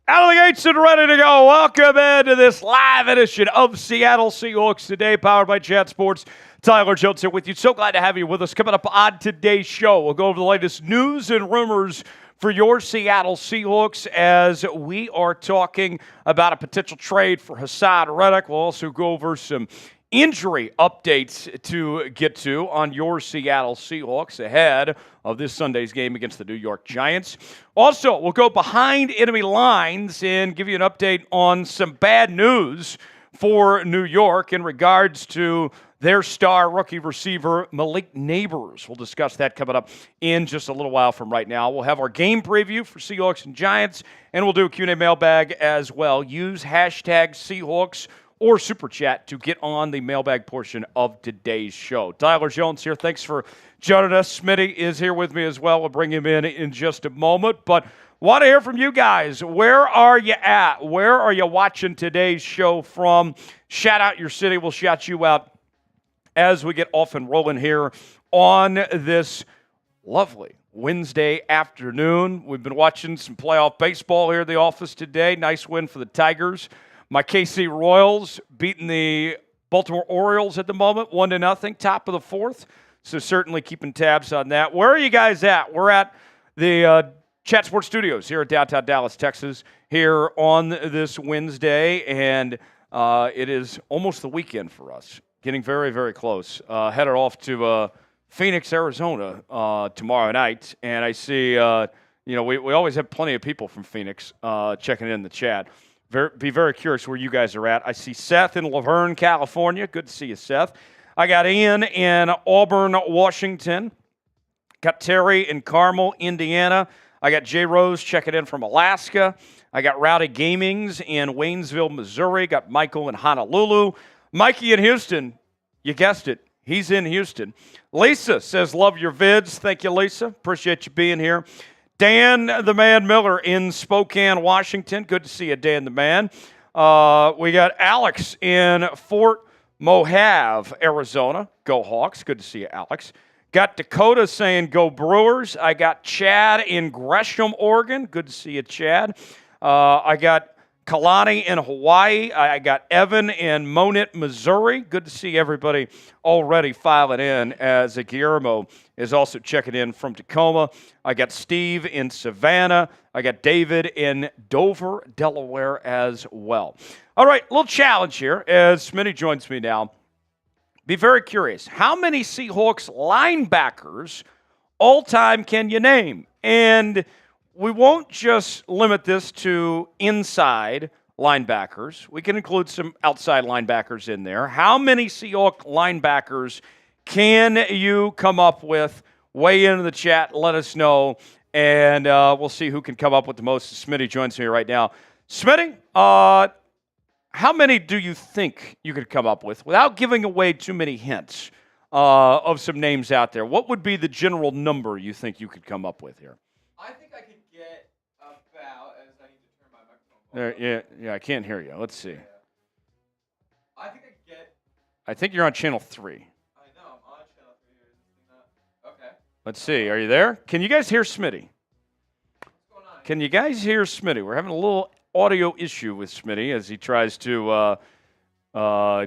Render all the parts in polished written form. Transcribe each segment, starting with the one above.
Out of the gates and ready to go. Welcome into this live edition of Seattle Seahawks Today, powered by Chat Sports. Tyler Jones here with you. So glad to have you with us. Coming up on today's show, we'll go over the latest news and rumors for your Seattle Seahawks as we are talking about a potential trade for Reddick. We'll also go over some injury updates to get to on your Seattle Seahawks ahead of this Sunday's game against the New York Giants. Also, we'll go behind enemy lines and give you an update on some bad news for New York in regards to their star rookie receiver, Malik Nabers. We'll discuss that coming up in just a little while from right now. We'll have our game preview for Seahawks and Giants, and we'll do a Q&A mailbag as well. Use hashtag Seahawks or Super Chat to get on the mailbag portion of today's show. Tyler Jones here. Thanks for joining us. Smitty is here with me as well. We'll bring him in just a moment. But want to hear from you guys. Where are you at? Where are you watching today's show from? Shout out your city. We'll shout you out as we get off and rolling here on this lovely Wednesday afternoon. We've been watching some playoff baseball here at the office today. Nice win for the Tigers. My KC Royals beating the Baltimore Orioles at the moment, 1-0, top of the fourth. So certainly keeping tabs on that. Where are you guys at? We're at the Chat Sports Studios here at downtown Dallas, Texas, here on this Wednesday. And it is almost the weekend for us. Getting very, very close. Headed off to Phoenix, Arizona tomorrow night. And I see, we always have plenty of people from Phoenix checking in the chat. Be very curious where you guys are at. I see Seth in Laverne, California. Good to see you, Seth. I got Ian in Auburn, Washington. Got Terry in Carmel, Indiana. I got J. Rose checking in from Alaska. I got Rowdy Gamings in Waynesville, Missouri. Got Michael in Honolulu. Mikey in Houston. You guessed it. He's in Houston. Lisa says, love your vids. Thank you, Lisa. Appreciate you being here. Dan the Man Miller in Spokane, Washington. Good to see you, Dan the Man. We got Alex in Fort Mohave, Arizona. Go Hawks. Good to see you, Alex. Got Dakota saying go Brewers. I got Chad in Gresham, Oregon. Good to see you, Chad. I got Kalani in Hawaii. I got Evan in Monett, Missouri. Good to see everybody already filing in as Guillermo is also checking in from Tacoma. I got Steve in Savannah. I got David in Dover, Delaware as well. All right, a little challenge here as Smitty joins me now. Be very curious. How many Seahawks linebackers all-time can you name? And we won't just limit this to inside linebackers. We can include some outside linebackers in there. How many Seahawks linebackers can you come up with? Weigh in the chat, let us know, and we'll see who can come up with the most. Smitty joins me right now. Smitty, how many do you think you could come up with without giving away too many hints of some names out there? What would be the general number you think you could come up with here? I think I could get about, as I need to turn my microphone There, yeah, I can't hear you. Let's see. Yeah. I think I could get. I think you're on channel 3. I know, I'm on channel 3. Okay. Let's see. Are you there? Can you guys hear Smitty? What's going on? Can you guys hear Smitty? We're having a little audio issue with Smitty as he tries to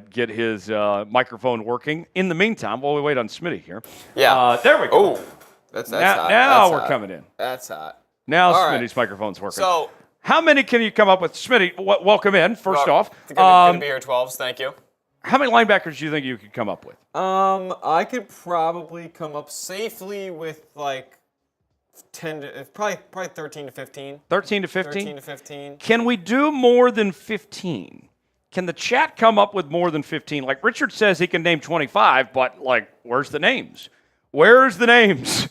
get his microphone working. In the meantime, while we wait on Smitty here. Yeah. There we go. Oh, that's now, hot. now That's we're hot. coming in. That's hot. Now All Smitty's right. microphone's working. So, how many can you come up with? Smitty, welcome in, first off. Good to be here, 12s. Thank you. How many linebackers do you think you could come up with? I could probably come up safely with like 10 to probably 13 to 15. 13 to 15? 13 to 15. Can we do more than 15? Can the chat come up with more than 15? Like Richard says he can name 25, but like, where's the names? Where's the names?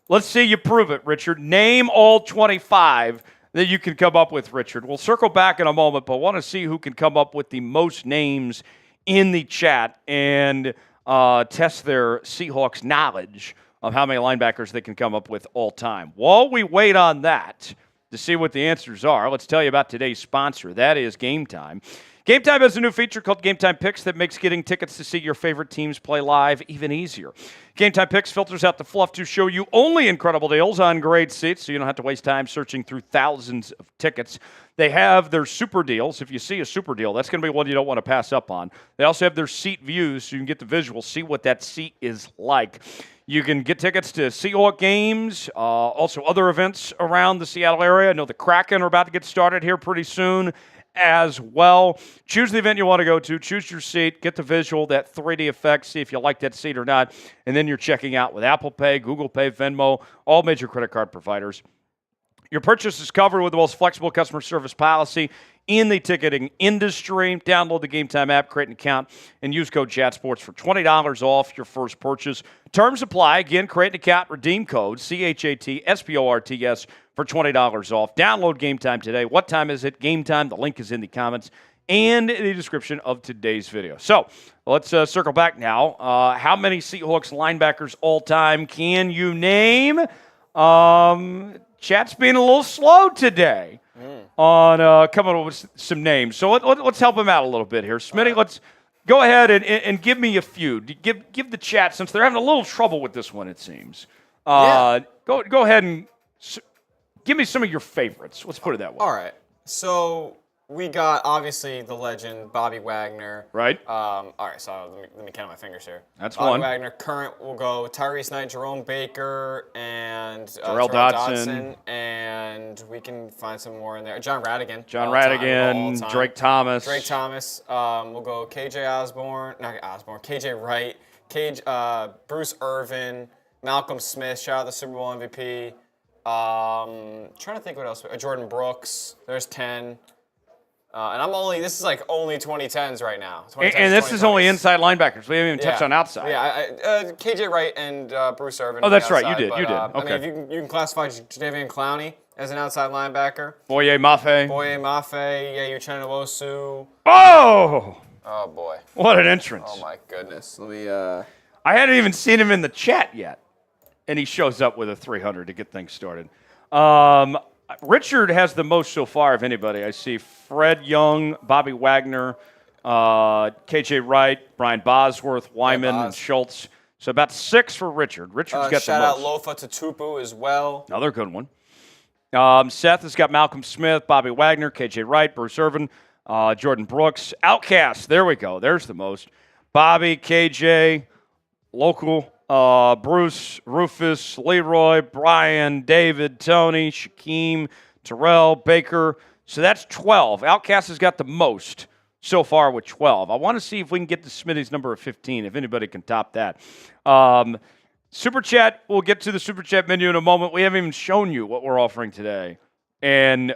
Let's see you prove it, Richard. Name all 25 that you can come up with, Richard. We'll circle back in a moment, but want to see who can come up with the most names in the chat and test their Seahawks knowledge of how many linebackers they can come up with all time. While we wait on that to see what the answers are, let's tell you about today's sponsor. That is Game Time. Game Time has a new feature called Game Time Picks that makes getting tickets to see your favorite teams play live even easier. Game Time Picks filters out the fluff to show you only incredible deals on great seats, so you don't have to waste time searching through thousands of tickets. They have their super deals. If you see a super deal, that's going to be one you don't want to pass up on. They also have their seat views, so you can get the visual, see what that seat is like. You can get tickets to Seahawks games, also other events around the Seattle area. I know the Kraken are about to get started here pretty soon as well. Choose the event you want to go to, choose your seat, get the visual, that 3D effect, see if you like that seat or not, and then you're checking out with Apple Pay, Google Pay, Venmo, all major credit card providers. Your purchase is covered with the most flexible customer service policy in the ticketing industry. Download the Game Time app, create an account, and use code ChatSports for $20 off your first purchase. Terms apply. Again, create an account, redeem code CHATSPORTS for $20 off. Download Game Time today. What time is it? Game Time. The link is in the comments and the description of today's video. So let's circle back now. How many Seahawks linebackers all time can you name? Chat's being a little slow today on coming up with some names. So let's help him out a little bit here. Smitty, let's go ahead and give me a few. Give the chat, since they're having a little trouble with this one, it seems. Go ahead and give me some of your favorites. Let's put it that way. All right. So we got, obviously, the legend, Bobby Wagner. Right. All right, so let me count my fingers here. That's Bobby one. Wagner, current, will go Tyrese Knight, Jerome Baker, and Tyrel Dodson. And we can find some more in there. John Radigan. Drake Thomas. We'll go KJ Wright, Bruce Irvin, Malcolm Smith, shout out the Super Bowl MVP. Trying to think what else. Jordan Brooks, there's 10. And this is like only 2010s right now. And this is only inside linebackers. We haven't even touched on outside. Yeah, KJ Wright and Bruce Irvin. Oh, that's right. Outside, You did. Okay. I mean, you can classify Jadeveon Clowney as an outside linebacker. Boye Mafe. Yeah, Uchenna Nwosu. Oh! Oh, boy. What an entrance. Oh, my goodness. Let me, I hadn't even seen him in the chat yet. And he shows up with a 300 to get things started. Richard has the most so far of anybody. I see Fred Young, Bobby Wagner, KJ Wright, Brian Bosworth, Wyman, and Schultz. So about 6 for Richard. Richard's got the most. Shout out Lofa Tutupu as well. Another good one. Seth has got Malcolm Smith, Bobby Wagner, KJ Wright, Bruce Irvin, Jordan Brooks. Outcast, there we go. There's the most. Bobby, KJ, local. Bruce, Rufus, Leroy, Brian, David, Tony, Shaquem, Terrell, Baker. So that's 12. Outcast has got the most so far with 12. I want to see if we can get to Smitty's number of 15, if anybody can top that. Super Chat, we'll get to the Super Chat menu in a moment. We haven't even shown you what we're offering today. And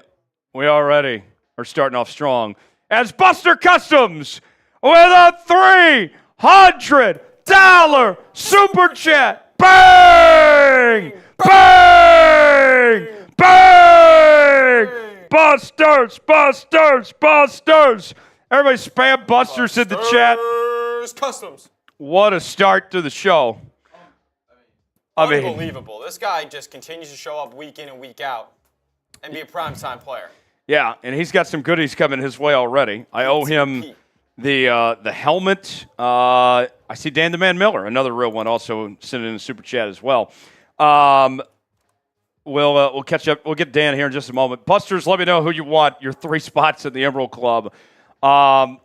we already are starting off strong. As Buster Customs with a $300 Super Chat. Bang! Bang! Bang! Busters! Everybody spam Busters in the chat. Customs. What a start to the show. Unbelievable. This guy just continues to show up week in and week out and be a primetime player. Yeah, and he's got some goodies coming his way already. I owe him the helmet. I see Dan the Man Miller, another real one, also sending in a super chat as well. We'll catch up. We'll get Dan here in just a moment. Busters, let me know who you want. Your 3 spots in the Emerald Club. I'll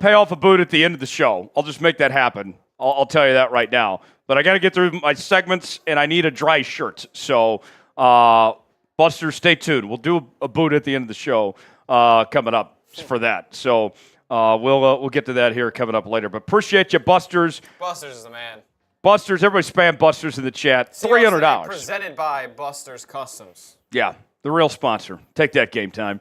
pay off a boot at the end of the show. I'll just make that happen. I'll tell you that right now. But I got to get through my segments, and I need a dry shirt. So, Busters, stay tuned. We'll do a boot at the end of the show coming up for that. So. We'll get to that here coming up later. But appreciate you, Busters. Busters is the man. Busters, everybody spam Busters in the chat. $300. Presented by Busters Customs. Yeah, the real sponsor. Take that, Game Time.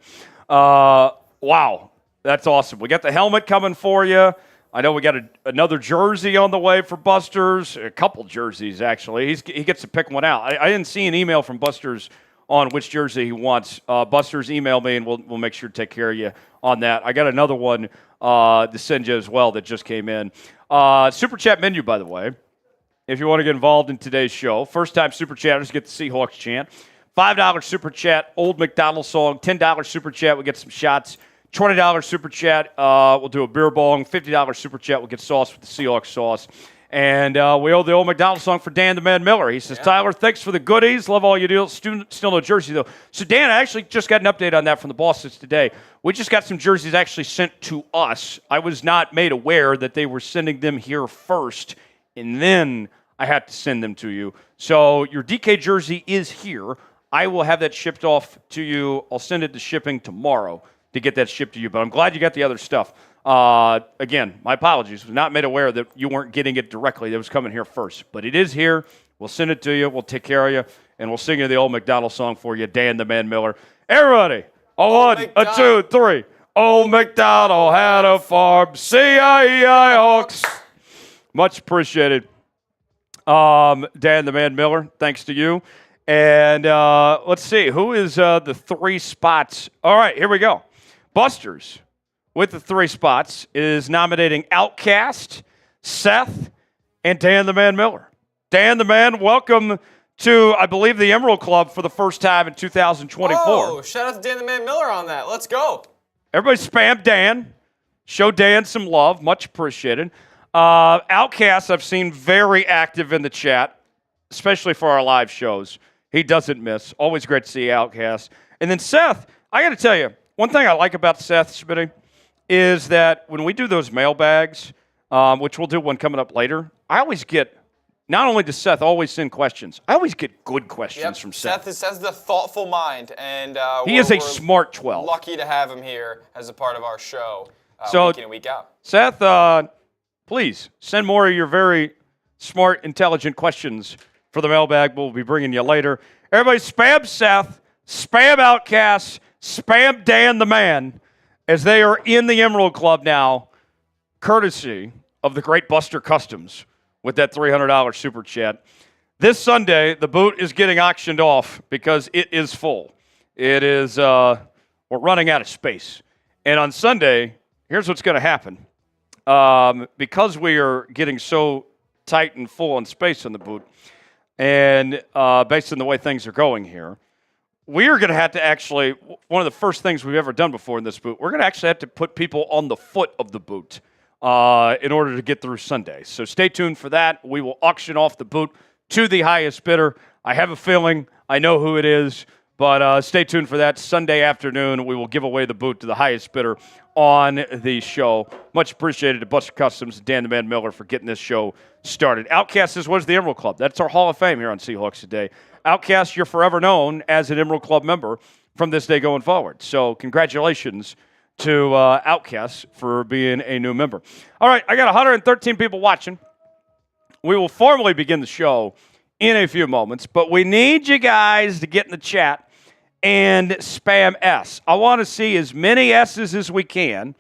Wow, that's awesome. We got the helmet coming for you. I know we got another jersey on the way for Busters. A couple jerseys, actually. He gets to pick one out. I didn't see an email from Busters on which jersey he wants. Busters, email me, and we'll make sure to take care of you on that. I got another one to send you as well that just came in. Super Chat menu, by the way, if you want to get involved in today's show. First-time Super Chatters get the Seahawks chant. $5 Super Chat, old Macdonald song. $10 Super Chat, we get some shots $20 super chat, we'll do a beer bong. $50 super chat, we'll get sauce with the Seahawks sauce. And we owe the old Macdonald song for Dan the Man Miller. He says, Tyler, thanks for the goodies. Love all you do. Still no jersey, though. So, Dan, I actually just got an update on that from the bosses today. We just got some jerseys actually sent to us. I was not made aware that they were sending them here first, and then I had to send them to you. So your DK jersey is here. I will have that shipped off to you. I'll send it to shipping tomorrow to get that shipped to you. But I'm glad you got the other stuff. Again, my apologies. I was not made aware that you weren't getting it directly. It was coming here first. But it is here. We'll send it to you. We'll take care of you. And we'll sing you the old Macdonald song for you, Dan the Man Miller. Everybody, a one, a two, three. Old Macdonald had a farm. C-I-E-I Hawks. Much appreciated. Dan the Man Miller, thanks to you. And let's see. Who is the 3 spots? All right, here we go. Busters, with the 3 spots, is nominating Outcast, Seth, and Dan the Man Miller. Dan the Man, welcome to, I believe, the Emerald Club for the first time in 2024. Oh, shout out to Dan the Man Miller on that. Let's go. Everybody spam Dan. Show Dan some love. Much appreciated. Outcast, I've seen very active in the chat, especially for our live shows. He doesn't miss. Always great to see Outcast. And then Seth, I got to tell you, one thing I like about Seth, Smitty, is that when we do those mailbags, which we'll do one coming up later, I always get, not only does Seth always send questions, I always get good questions from Seth. Seth has the thoughtful mind, and he is a smart 12. Lucky to have him here as a part of our show So, week in and week out. Seth, please send more of your very smart, intelligent questions for the mailbag. We'll be bringing you later. Everybody spam Seth, spam Outcast, spam Dan the Man, as they are in the Emerald Club now, courtesy of the great Buster Customs with that $300 super chat. This Sunday, the boot is getting auctioned off because it is full. It is, we're running out of space. And on Sunday, here's what's going to happen. Because we are getting so tight and full on space on the boot, and based on the way things are going here, we are going to have to actually, one of the first things we've ever done before in this boot, we're going to actually have to put people on the foot of the boot in order to get through Sunday. So stay tuned for that. We will auction off the boot to the highest bidder. I have a feeling I know who it is, but stay tuned for that. Sunday afternoon, we will give away the boot to the highest bidder on the show. Much appreciated to Buster Customs and Dan the Man Miller for getting this show started. Outcast is what is the Emerald Club. That's our Hall of Fame here on Seahawks Today. Outcast, you're forever known as an Emerald Club member from this day going forward. So congratulations to Outcast for being a new member. All right, I got 113 people watching. We will formally begin the show in a few moments, but we need you guys to get in the chat and spam S. I want to see as many S's as we can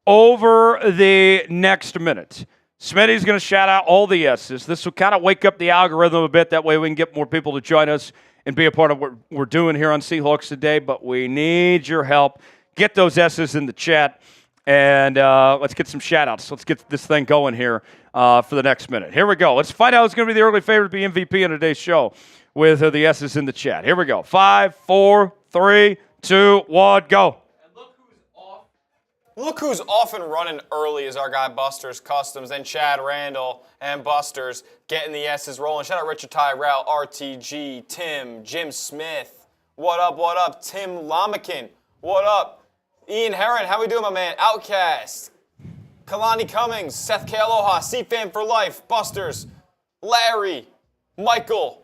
over the next minute. Smitty's going to shout out all the S's. This will kind of wake up the algorithm a bit. That way we can get more people to join us and be a part of what we're doing here on Seahawks Today. But we need your help. Get those S's in the chat, and let's get some shout-outs. Let's get this thing going here for the next minute. Here we go. Let's find out who's going to be the early favorite to be MVP in today's show with the S's in the chat. Here we go. 5, 4, 3, 2, 1, go. Look who's off and running early is our guy Busters Customs, and Chad Randall and Busters getting the S's rolling. Shout out Richard Tyrel, RTG, Tim, Jim Smith. What up, what up? Tim Lamakin. What up? Ian Heron, how we doing, my man? Outcast. Kalani Cummings, Seth K. Aloha, C-Fan for Life, Busters, Larry, Michael.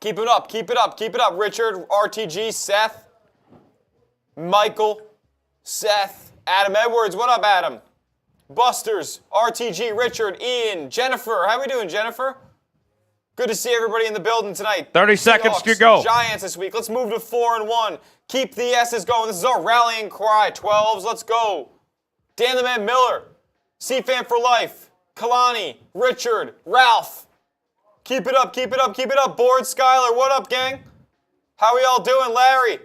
Keep it up, keep it up, keep it up. Richard, RTG, Seth, Michael, Seth, Adam Edwards. What up, Adam? Busters, RTG, Richard, Ian, Jennifer. How we doing, Jennifer? Good to see everybody in the building tonight. 30 seconds to go. Giants this week. Let's move to 4-1. Keep the S's going. This is our rallying cry. 12s, let's go. Dan the Man Miller, C-Fan for Life, Kalani, Richard, Ralph. Keep it up, keep it up, keep it up. Board, Skylar, what up, gang? How we all doing? Larry,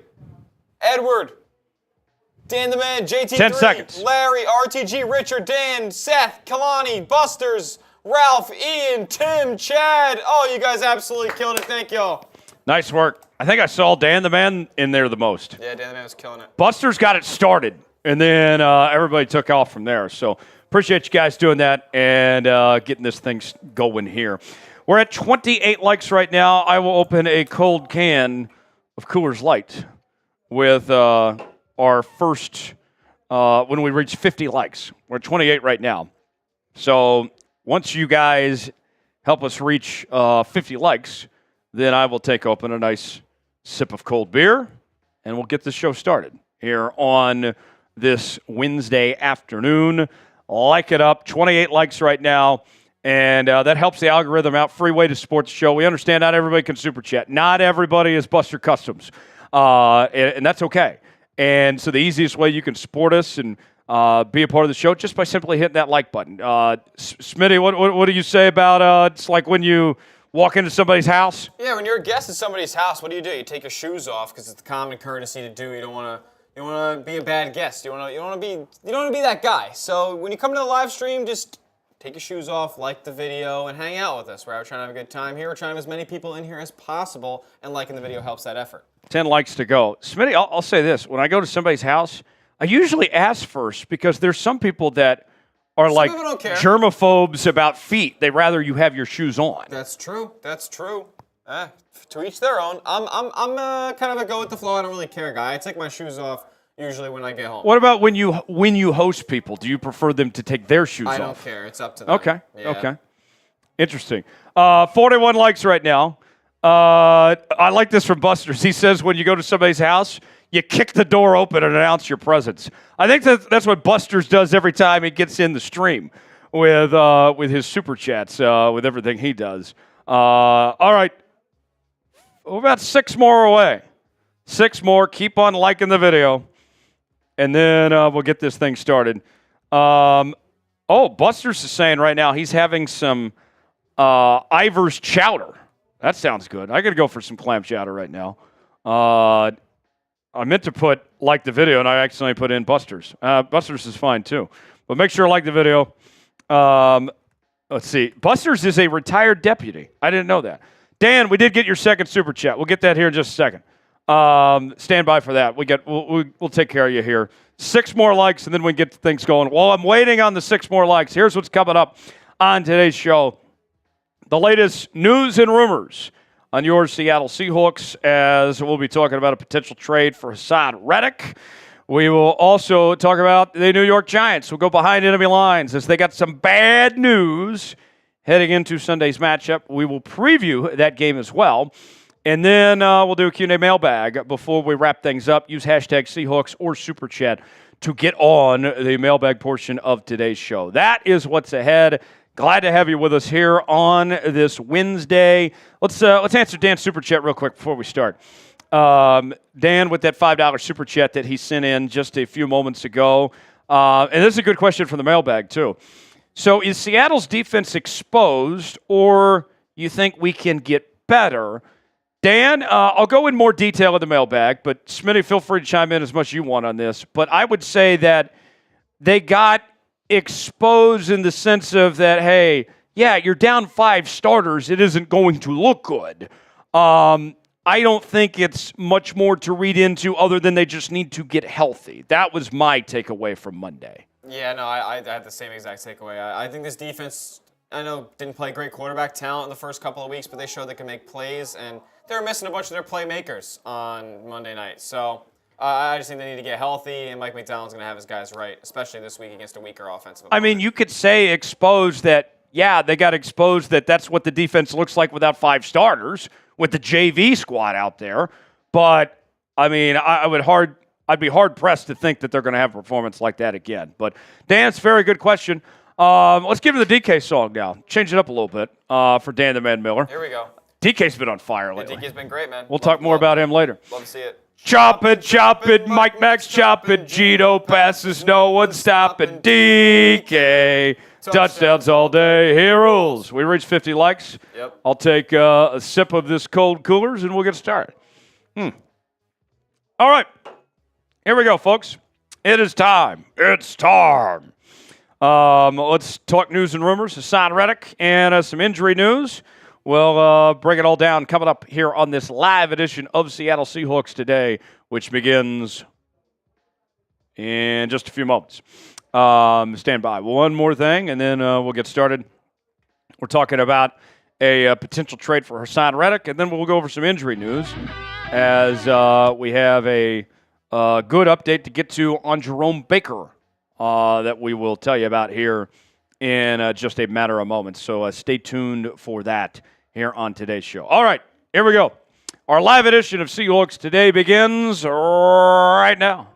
Edward, Dan the Man, JT3, 10 seconds. Larry, RTG, Richard, Dan, Seth, Kalani, Busters, Ralph, Ian, Tim, Chad. Oh, you guys absolutely killed it. Thank y'all. Nice work. I think I saw Dan the Man in there the most. Yeah, Dan the Man was killing it. Buster's got it started, and then everybody took off from there. So appreciate you guys doing that and getting this thing going here. We're at 28 likes right now. I will open a cold can of Coors Light with our first, when we reach 50 likes. We're at 28 right now. So once you guys help us reach 50 likes, then I will take open a nice sip of cold beer, and we'll get the show started here on this Wednesday afternoon. Like it up, 28 likes right now, and that helps the algorithm out. Free way to support the show. We understand not everybody can super chat. Not everybody is Buster Customs, and that's okay. And so the easiest way you can support us and be a part of the show just by simply hitting that like button. Smitty, what do you say about it's like when you walk into somebody's house? Yeah, when you're a guest at somebody's house, what do? You take your shoes off because it's the common courtesy to do. You don't want to be a bad guest. You don't want to be that guy. So when you come to the live stream, just take your shoes off, like the video, and hang out with us. We're out trying to have a good time here. We're trying to have as many people in here as possible, and liking the video helps that effort. 10 likes to go. Smitty, I'll say this. When I go to somebody's house, I usually ask first because there's some people that are Some like people don't care. germaphobes about feet. They rather you have your shoes on. That's true. To each their own. I'm kind of a go with the flow. I don't really care guy. I take my shoes off usually when I get home. What about when you host people? Do you prefer them to take their shoes off? I don't care. It's up to them. Okay. Yeah. Okay. Interesting. 41 likes right now. I like this from Buster's. He says when you go to somebody's house, you kick the door open and announce your presence. I think that's what Buster's does every time he gets in the stream with his super chats, with everything he does. All right. We're about 6 more away. 6 more. Keep on liking the video. And then we'll get this thing started. Buster's is saying right now he's having some Ivar's chowder. That sounds good. I got to go for some clam chowder right now. I meant to put like the video, and I accidentally put in Buster's. Buster's is fine, too. But make sure to like the video. Let's see. Buster's is a retired deputy. I didn't know that. Dan, we did get your second super chat. We'll get that here in just a second. Stand by for that. We'll take care of you here. 6 more likes, and then we get things going. While I'm waiting on the 6 more likes, here's what's coming up on today's show. The latest news and rumors on your Seattle Seahawks, as we'll be talking about a potential trade for Reddick. We will also talk about the New York Giants. We'll go behind enemy lines as they got some bad news heading into Sunday's matchup. We will preview that game as well. And then we'll do a Q&A mailbag before we wrap things up. Use hashtag Seahawks or Super Chat to get on the mailbag portion of today's show. That is what's ahead. Glad to have you with us here on this Wednesday. Let's answer Dan's Super Chat real quick before we start. Dan with that $5 Super Chat that he sent in just a few moments ago. And this is a good question from the mailbag, too. So is Seattle's defense exposed, or you think we can get better? Dan, I'll go in more detail in the mailbag, but Smitty, feel free to chime in as much as you want on this. But I would say that they got exposed in the sense of that, hey, yeah, you're down 5 starters. It isn't going to look good. I don't think it's much more to read into other than they just need to get healthy. That was my takeaway from Monday. Yeah, no, I had the same exact takeaway. I think this defense, I know, didn't play great quarterback talent in the first couple of weeks, but they showed they can make plays, and they were missing a bunch of their playmakers on Monday night. So I just think they need to get healthy, and Mike Macdonald's going to have his guys right, especially this week against a weaker offensive opponent. I mean, you could say exposed that, yeah, they got exposed that's what the defense looks like without 5 starters with the JV squad out there. But, I mean, I'd be hard-pressed to think that they're going to have a performance like that again. But, Dan, it's a very good question. Let's give it the DK song now. Change it up a little bit for Dan the Man Miller. Here we go. DK's been on fire lately. DK's been great, man. We'll talk more about him later. Love to see it. Chop it, Mike Max, chop it, Geno passes, no one stopping, DK. Touchdowns all day, heroes. We reached 50 likes. Yep. I'll take a sip of this cold coolers, and we'll get started. All right. Here we go, folks. It is time. It's time. Let's talk news and rumors. Reddick and some injury news. We'll break it all down coming up here on this live edition of Seattle Seahawks Today, which begins in just a few moments. Stand by. One more thing, and then we'll get started. We're talking about a potential trade for Haason Reddick, and then we'll go over some injury news as we have a good update to get to on Jerome Baker that we will tell you about here in just a matter of moments. So stay tuned for that here on today's show. All right, here we go. Our live edition of Seahawks Today begins right now.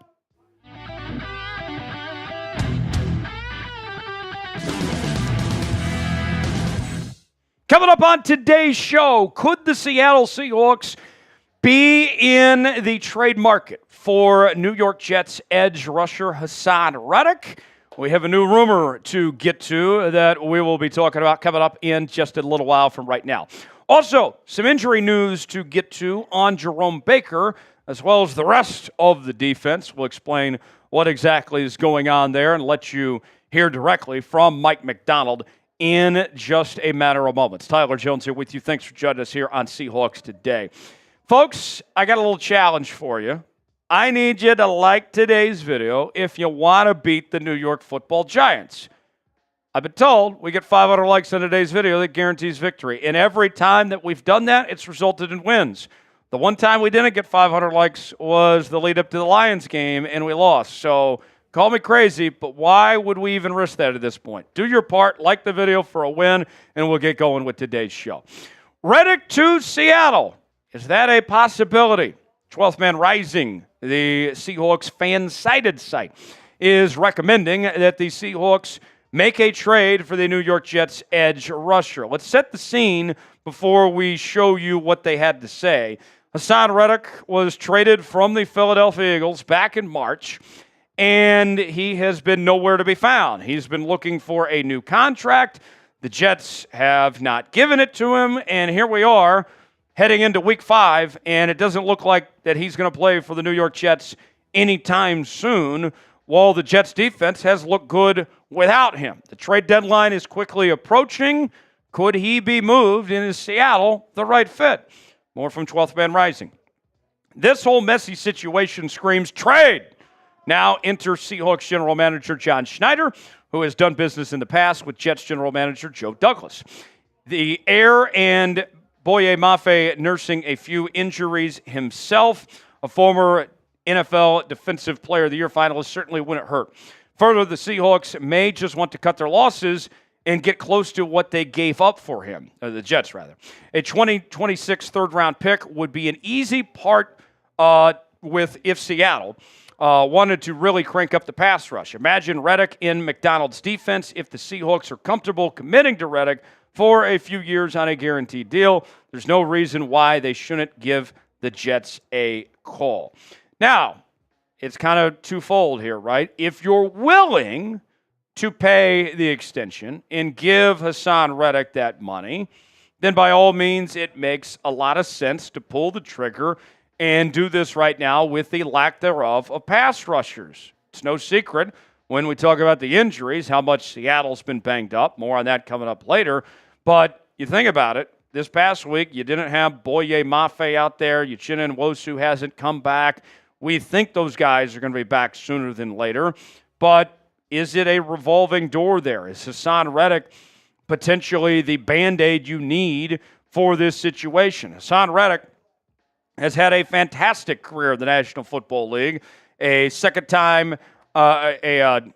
Coming up on today's show, could the Seattle Seahawks be in the trade market for New York Jets edge rusher Haason Reddick? We have a new rumor to get to that we will be talking about coming up in just a little while from right now. Also, some injury news to get to on Jerome Baker, as well as the rest of the defense. We'll explain what exactly is going on there and let you hear directly from Mike Macdonald in just a matter of moments. Tyler Jones here with you. Thanks for joining us here on Seahawks Today. Folks, I got a little challenge for you. I need you to like today's video if you want to beat the New York Football Giants. I've been told we get 500 likes on today's video that guarantees victory. And every time that we've done that, it's resulted in wins. The one time we didn't get 500 likes was the lead up to the Lions game, and we lost. So call me crazy, but why would we even risk that at this point? Do your part, like the video for a win, and we'll get going with today's show. Reddick to Seattle. Is that a possibility? 12th Man Rising, the Seahawks fan-sided site, is recommending that the Seahawks make a trade for the New York Jets edge rusher. Let's set the scene before we show you what they had to say. Haason Reddick was traded from the Philadelphia Eagles back in March, and he has been nowhere to be found. He's been looking for a new contract. The Jets have not given it to him, and here we are heading into Week 5, and it doesn't look like that he's going to play for the New York Jets anytime soon, while the Jets' defense has looked good without him. The trade deadline is quickly approaching. Could he be moved, and is Seattle the right fit? More from 12th Man Rising. This whole messy situation screams trade. Now enter Seahawks general manager John Schneider, who has done business in the past with Jets general manager Joe Douglas. The heir and Boye Mafe nursing a few injuries himself, a former NFL Defensive Player of the Year finalist, certainly wouldn't hurt. Further, the Seahawks may just want to cut their losses and get close to what they gave up for him, the Jets rather. A 2026 third-round pick would be an easy part if Seattle wanted to really crank up the pass rush. Imagine Reddick in Macdonald's defense if the Seahawks are comfortable committing to Reddick for a few years on a guaranteed deal. There's no reason why they shouldn't give the Jets a call. Now, it's kind of twofold here, right? If you're willing to pay the extension and give Haason Reddick that money, then by all means it makes a lot of sense to pull the trigger and do this right now with the lack thereof of pass rushers. It's no secret when we talk about the injuries, how much Seattle's been banged up. More on that coming up later. But you think about it, this past week you didn't have Boye Mafe out there. Uchenna Nwosu hasn't come back. We think those guys are going to be back sooner than later. But is it a revolving door there? Is Haason Reddick potentially the Band-Aid you need for this situation? Haason Reddick has had a fantastic career in the National Football League, a second team All-Pro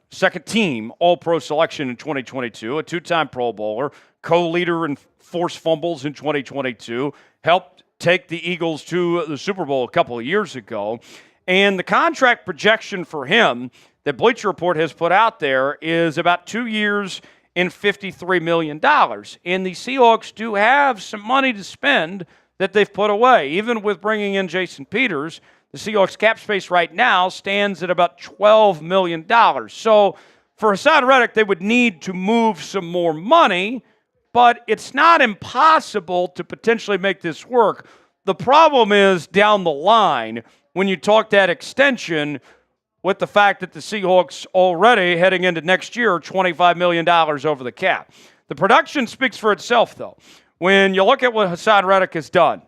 selection in 2022, a two-time Pro Bowler, co-leader in forced fumbles in 2022, helped take the Eagles to the Super Bowl a couple of years ago. And the contract projection for him that Bleacher Report has put out there is about 2 years and $53 million. And the Seahawks do have some money to spend that they've put away. Even with bringing in Jason Peters, the Seahawks cap space right now stands at about $12 million. So for Haason Reddick, they would need to move some more money, but it's not impossible to potentially make this work. The problem is down the line when you talk that extension with the fact that the Seahawks already heading into next year are $25 million over the cap. The production speaks for itself, though. when you look at what Haason Reddick has done,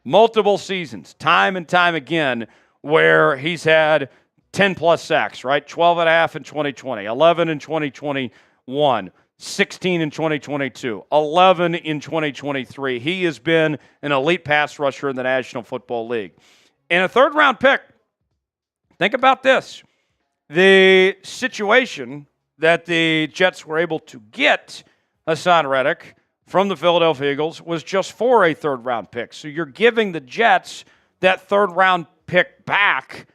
multiple seasons, time and time again, where he's had 10-plus sacks, right? 12.5 in 2020, 11 in 2021, 16 in 2022, 11 in 2023. He has been an elite pass rusher in the National Football League. And a third-round pick, think about this. The situation that the Jets were able to get Haason Reddick from the Philadelphia Eagles was just for a third-round pick. So you're giving the Jets that third-round pick back,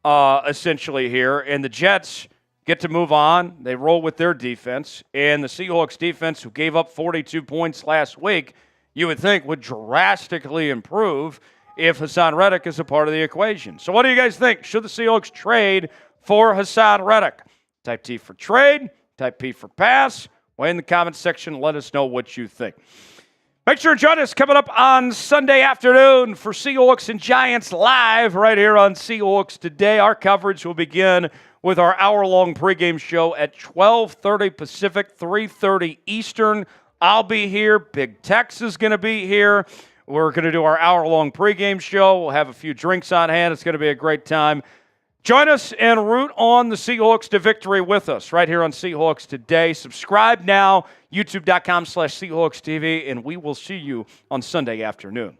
essentially here, and the Jets get to move on. They roll with their defense, and the Seahawks defense, who gave up 42 points last week, you would think would drastically improve if Haason Reddick is a part of the equation. So what do you guys think? Should the Seahawks trade for Haason Reddick? Type T for trade, type P for pass. Weigh in the comments section. Let us know what you think. Make sure to join us coming up on Sunday afternoon for Seahawks and Giants live right here on Seahawks Today. Our coverage will begin with our hour-long pregame show at 12:30 Pacific, 3:30 Eastern. I'll be here. Big Tex is going to be here. We're going to do our hour-long pregame show. We'll have a few drinks on hand. It's going to be a great time. Join us and root on the Seahawks to victory with us right here on Seahawks Today. Subscribe now, youtube.com/Seahawks TV, and we will see you on Sunday afternoon.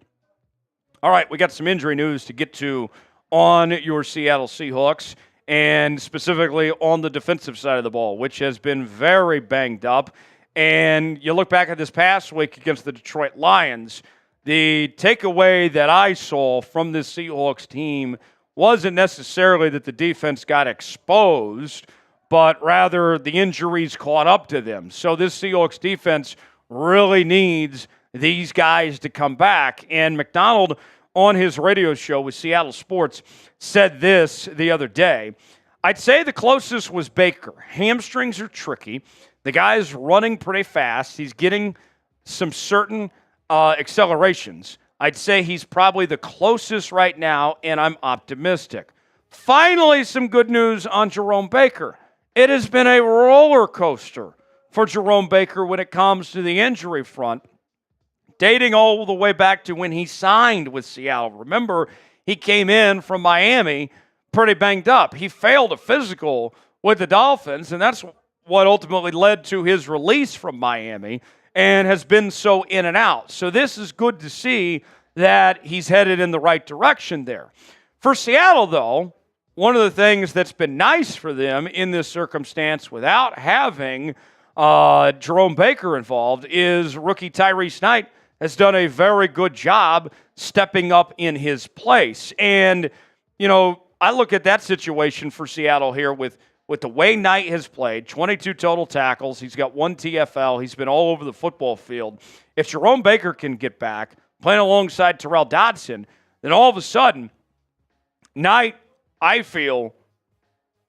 All right, we got some injury news to get to on your Seattle Seahawks, and specifically on the defensive side of the ball, which has been very banged up. And you look back at this past week against the Detroit Lions, the takeaway that I saw from this Seahawks team wasn't necessarily that the defense got exposed, but rather the injuries caught up to them. So this Seahawks defense really needs these guys to come back. And Macdonald, on his radio show with Seattle Sports, said this the other day. I'd say the closest was Baker. Hamstrings are tricky. The guy's running pretty fast. He's getting some certain accelerations. I'd say he's probably the closest right now, and I'm optimistic. Finally, some good news on Jerome Baker. It has been a roller coaster for Jerome Baker when it comes to the injury front, dating all the way back to when he signed with Seattle. Remember, he came in from Miami pretty banged up. He failed a physical with the Dolphins, and that's what ultimately led to his release from Miami, and has been so in and out. So this is good to see that he's headed in the right direction there. For Seattle, though, one of the things that's been nice for them in this circumstance without having Jerome Baker involved is rookie Tyrese Knight has done a very good job stepping up in his place. And, you know, I look at that situation for Seattle here with the way Knight has played, 22 total tackles. He's got 1 TFL. He's been all over the football field. If Jerome Baker can get back, playing alongside Tyrel Dodson, then all of a sudden, Knight, I feel,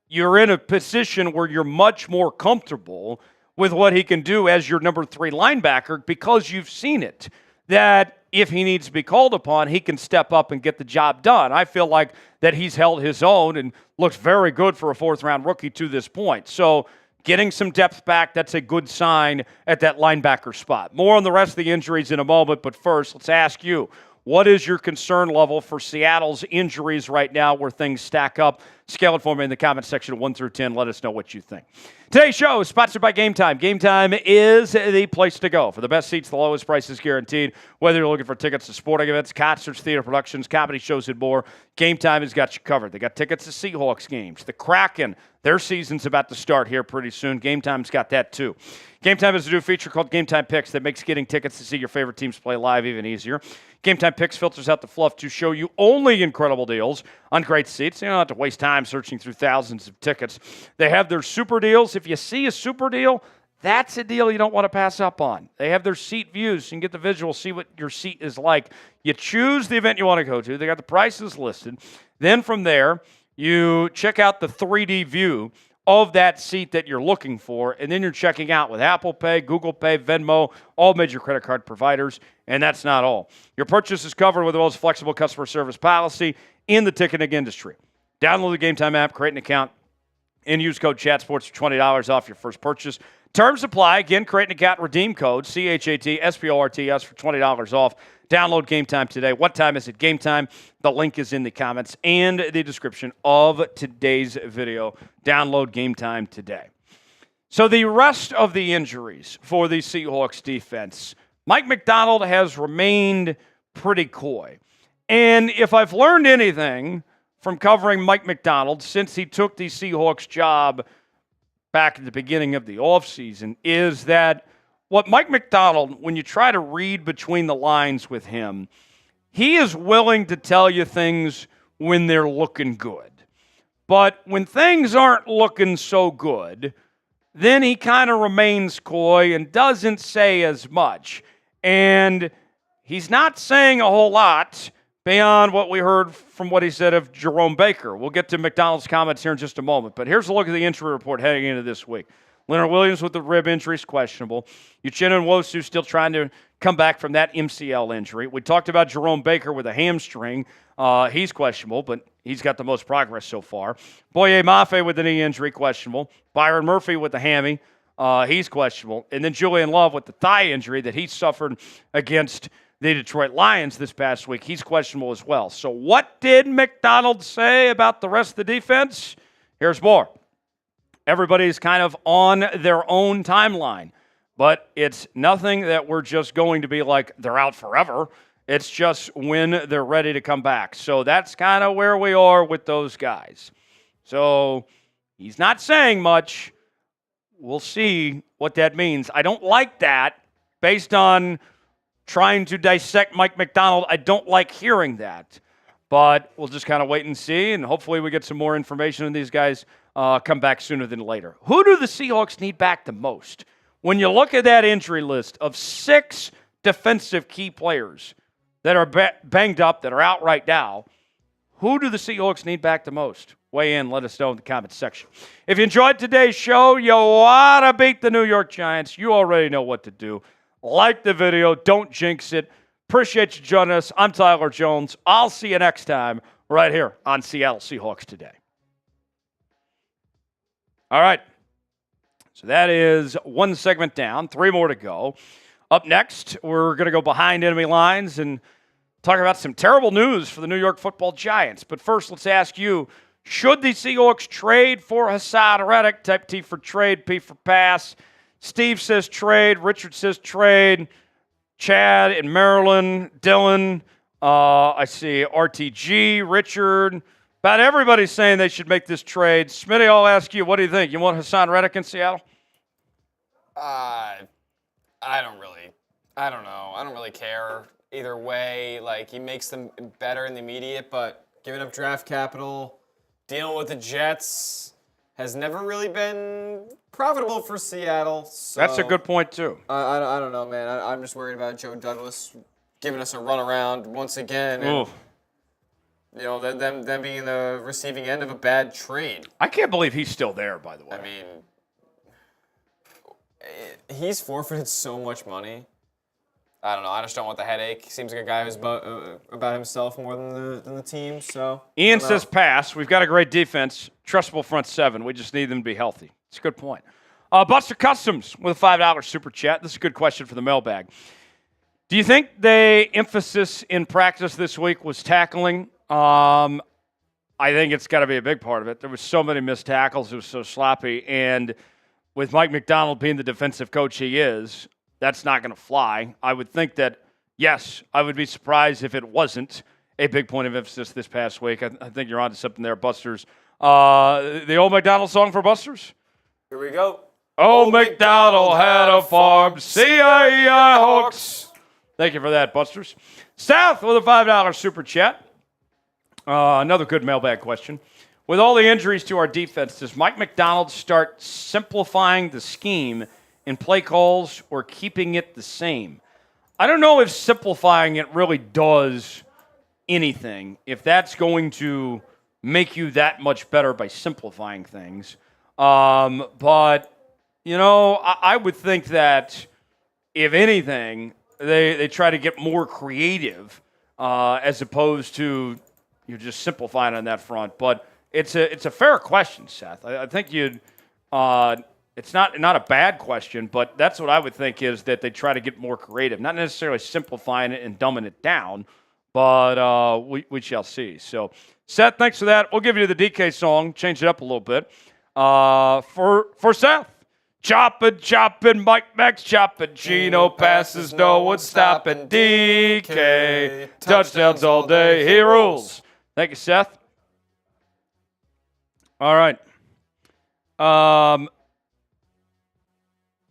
you're in a position where you're much more comfortable with what he can do as your number 3 linebacker because you've seen it, that if he needs to be called upon, he can step up and get the job done. I feel like that he's held his own and looks very good for a 4th-round rookie to this point. So getting some depth back, that's a good sign at that linebacker spot. More on the rest of the injuries in a moment, but first, let's ask you, what is your concern level for Seattle's injuries right now where things stack up? Scale it for me in the comment section of 1 through 10. Let us know what you think. Today's show is sponsored by Game Time. Game Time is the place to go for the best seats, the lowest prices guaranteed. Whether you're looking for tickets to sporting events, concerts, theater productions, comedy shows, and more, Game Time has got you covered. They got tickets to Seahawks games. The Kraken, their season's about to start here pretty soon. Game Time's got that too. Game Time has a new feature called Game Time Picks that makes getting tickets to see your favorite teams play live even easier. Game Time Picks filters out the fluff to show you only incredible deals on great seats. You don't have to waste time searching through thousands of tickets. They have their super deals. If you see a super deal, that's a deal you don't want to pass up on. They have their seat views. So you can get the visual, see what your seat is like. You choose the event you want to go to. They got the prices listed. Then from there, you check out the 3D view of that seat that you're looking for, and then you're checking out with Apple Pay, Google Pay, Venmo, all major credit card providers, and that's not all. Your purchase is covered with the most flexible customer service policy in the ticketing industry. Download the Game Time app, create an account, and use code CHATSPORTS for $20 off your first purchase. Terms apply. Again, create an account, redeem code CHATSPORTS for $20 off. Download Game Time today. What time is it? Game Time. The link is in the comments and the description of today's video. Download Game Time today. So the rest of the injuries for the Seahawks defense, Mike Macdonald has remained pretty coy. And if I've learned anything from covering Mike Macdonald since he took the Seahawks job back at the beginning of the offseason, is that what Mike Macdonald, when you try to read between the lines with him, he is willing to tell you things when they're looking good. But when things aren't looking so good, then he kind of remains coy and doesn't say as much. And he's not saying a whole lot beyond what we heard from what he said of Jerome Baker. We'll get to Macdonald's comments here in just a moment. But here's a look at the injury report heading into this week. Leonard Williams with the rib injury is questionable. Uchenna Nwosu still trying to come back from that MCL injury. We talked about Jerome Baker with a hamstring. He's questionable, but he's got the most progress so far. Boye Mafe with the knee injury, questionable. Byron Murphy with the hammy. He's questionable. And then Julian Love with the thigh injury that he suffered against the Detroit Lions this past week. He's questionable as well. So what did Macdonald say about the rest of the defense? Here's more. Everybody's kind of on their own timeline, but it's nothing that we're just going to be like they're out forever. It's just when they're ready to come back. So that's kind of where we are with those guys. So he's not saying much. We'll see what that means. I don't like that based on trying to dissect Mike Macdonald. I don't like hearing that. But we'll just kind of wait and see, and hopefully we get some more information on these guys come back sooner than later. Who do the Seahawks need back the most? When you look at that injury list of 6 defensive key players that are banged up, that are out right now, who do the Seahawks need back the most? Weigh in, let us know in the comments section. If you enjoyed today's show, you want to beat the New York Giants, you already know what to do. Like the video, don't jinx it. Appreciate you joining us. I'm Tyler Jones. I'll see you next time right here on Seattle Seahawks Today. All right. So that is one segment down, 3 more to go. Up next, we're going to go behind enemy lines and talk about some terrible news for the New York Football Giants. But first, let's ask you, should the Seahawks trade for Haason Reddick? Type T for trade, P for pass. Steve says trade. Richard says trade. Chad in Maryland, Dylan, I see RTG, Richard. About everybody's saying they should make this trade. Smitty, I'll ask you, what do you think? You want Haason Reddick in Seattle? I don't know. I don't really care either way. Like, he makes them better in the immediate, but giving up draft capital, dealing with the Jets has never really been profitable for Seattle. So That's a good point, too. I don't know, man. I'm just worried about Joe Douglas giving us a runaround once again. And, you know, them being the receiving end of a bad trade. I can't believe he's still there, by the way. I mean, he's forfeited so much money. I don't know. I just don't want the headache. He seems like a guy who's about himself more than the team. So Ian says pass. We've got a great defense, trustable front 7. We just need them to be healthy. It's a good point. Buster Customs with a $5 super chat. This is a good question for the mailbag. Do you think the emphasis in practice this week was tackling? I think it's got to be a big part of it. There was so many missed tackles. It was so sloppy. And with Mike Macdonald being the defensive coach he is, that's not going to fly. I would think that, yes, I would be surprised if it wasn't a big point of emphasis this past week. I think you're onto something there, Busters. The old Macdonald song for Busters? Here we go. Old MacDonald had a farm, C-I-E-I Hawks. Thank you for that, Busters. South with a $5 super chat. Another good mailbag question. With all the injuries to our defense, does Mike Macdonald start simplifying the scheme in play calls or keeping it the same? I don't know if simplifying it really does anything, if that's going to make you that much better by simplifying things. But, you know, I would think that, if anything, they try to get more creative as opposed to just simplifying on that front. But it's a fair question, Seth. I think you'd It's not a bad question, but that's what I would think is that they try to get more creative, not necessarily simplifying it and dumbing it down, but we shall see. So, Seth, thanks for that. We'll give you the DK song, change it up a little bit. For Seth, chopping, Mike Max chopping, Geno passes, no one stopping, DK, touchdowns all day, he rules. Thank you, Seth. All right.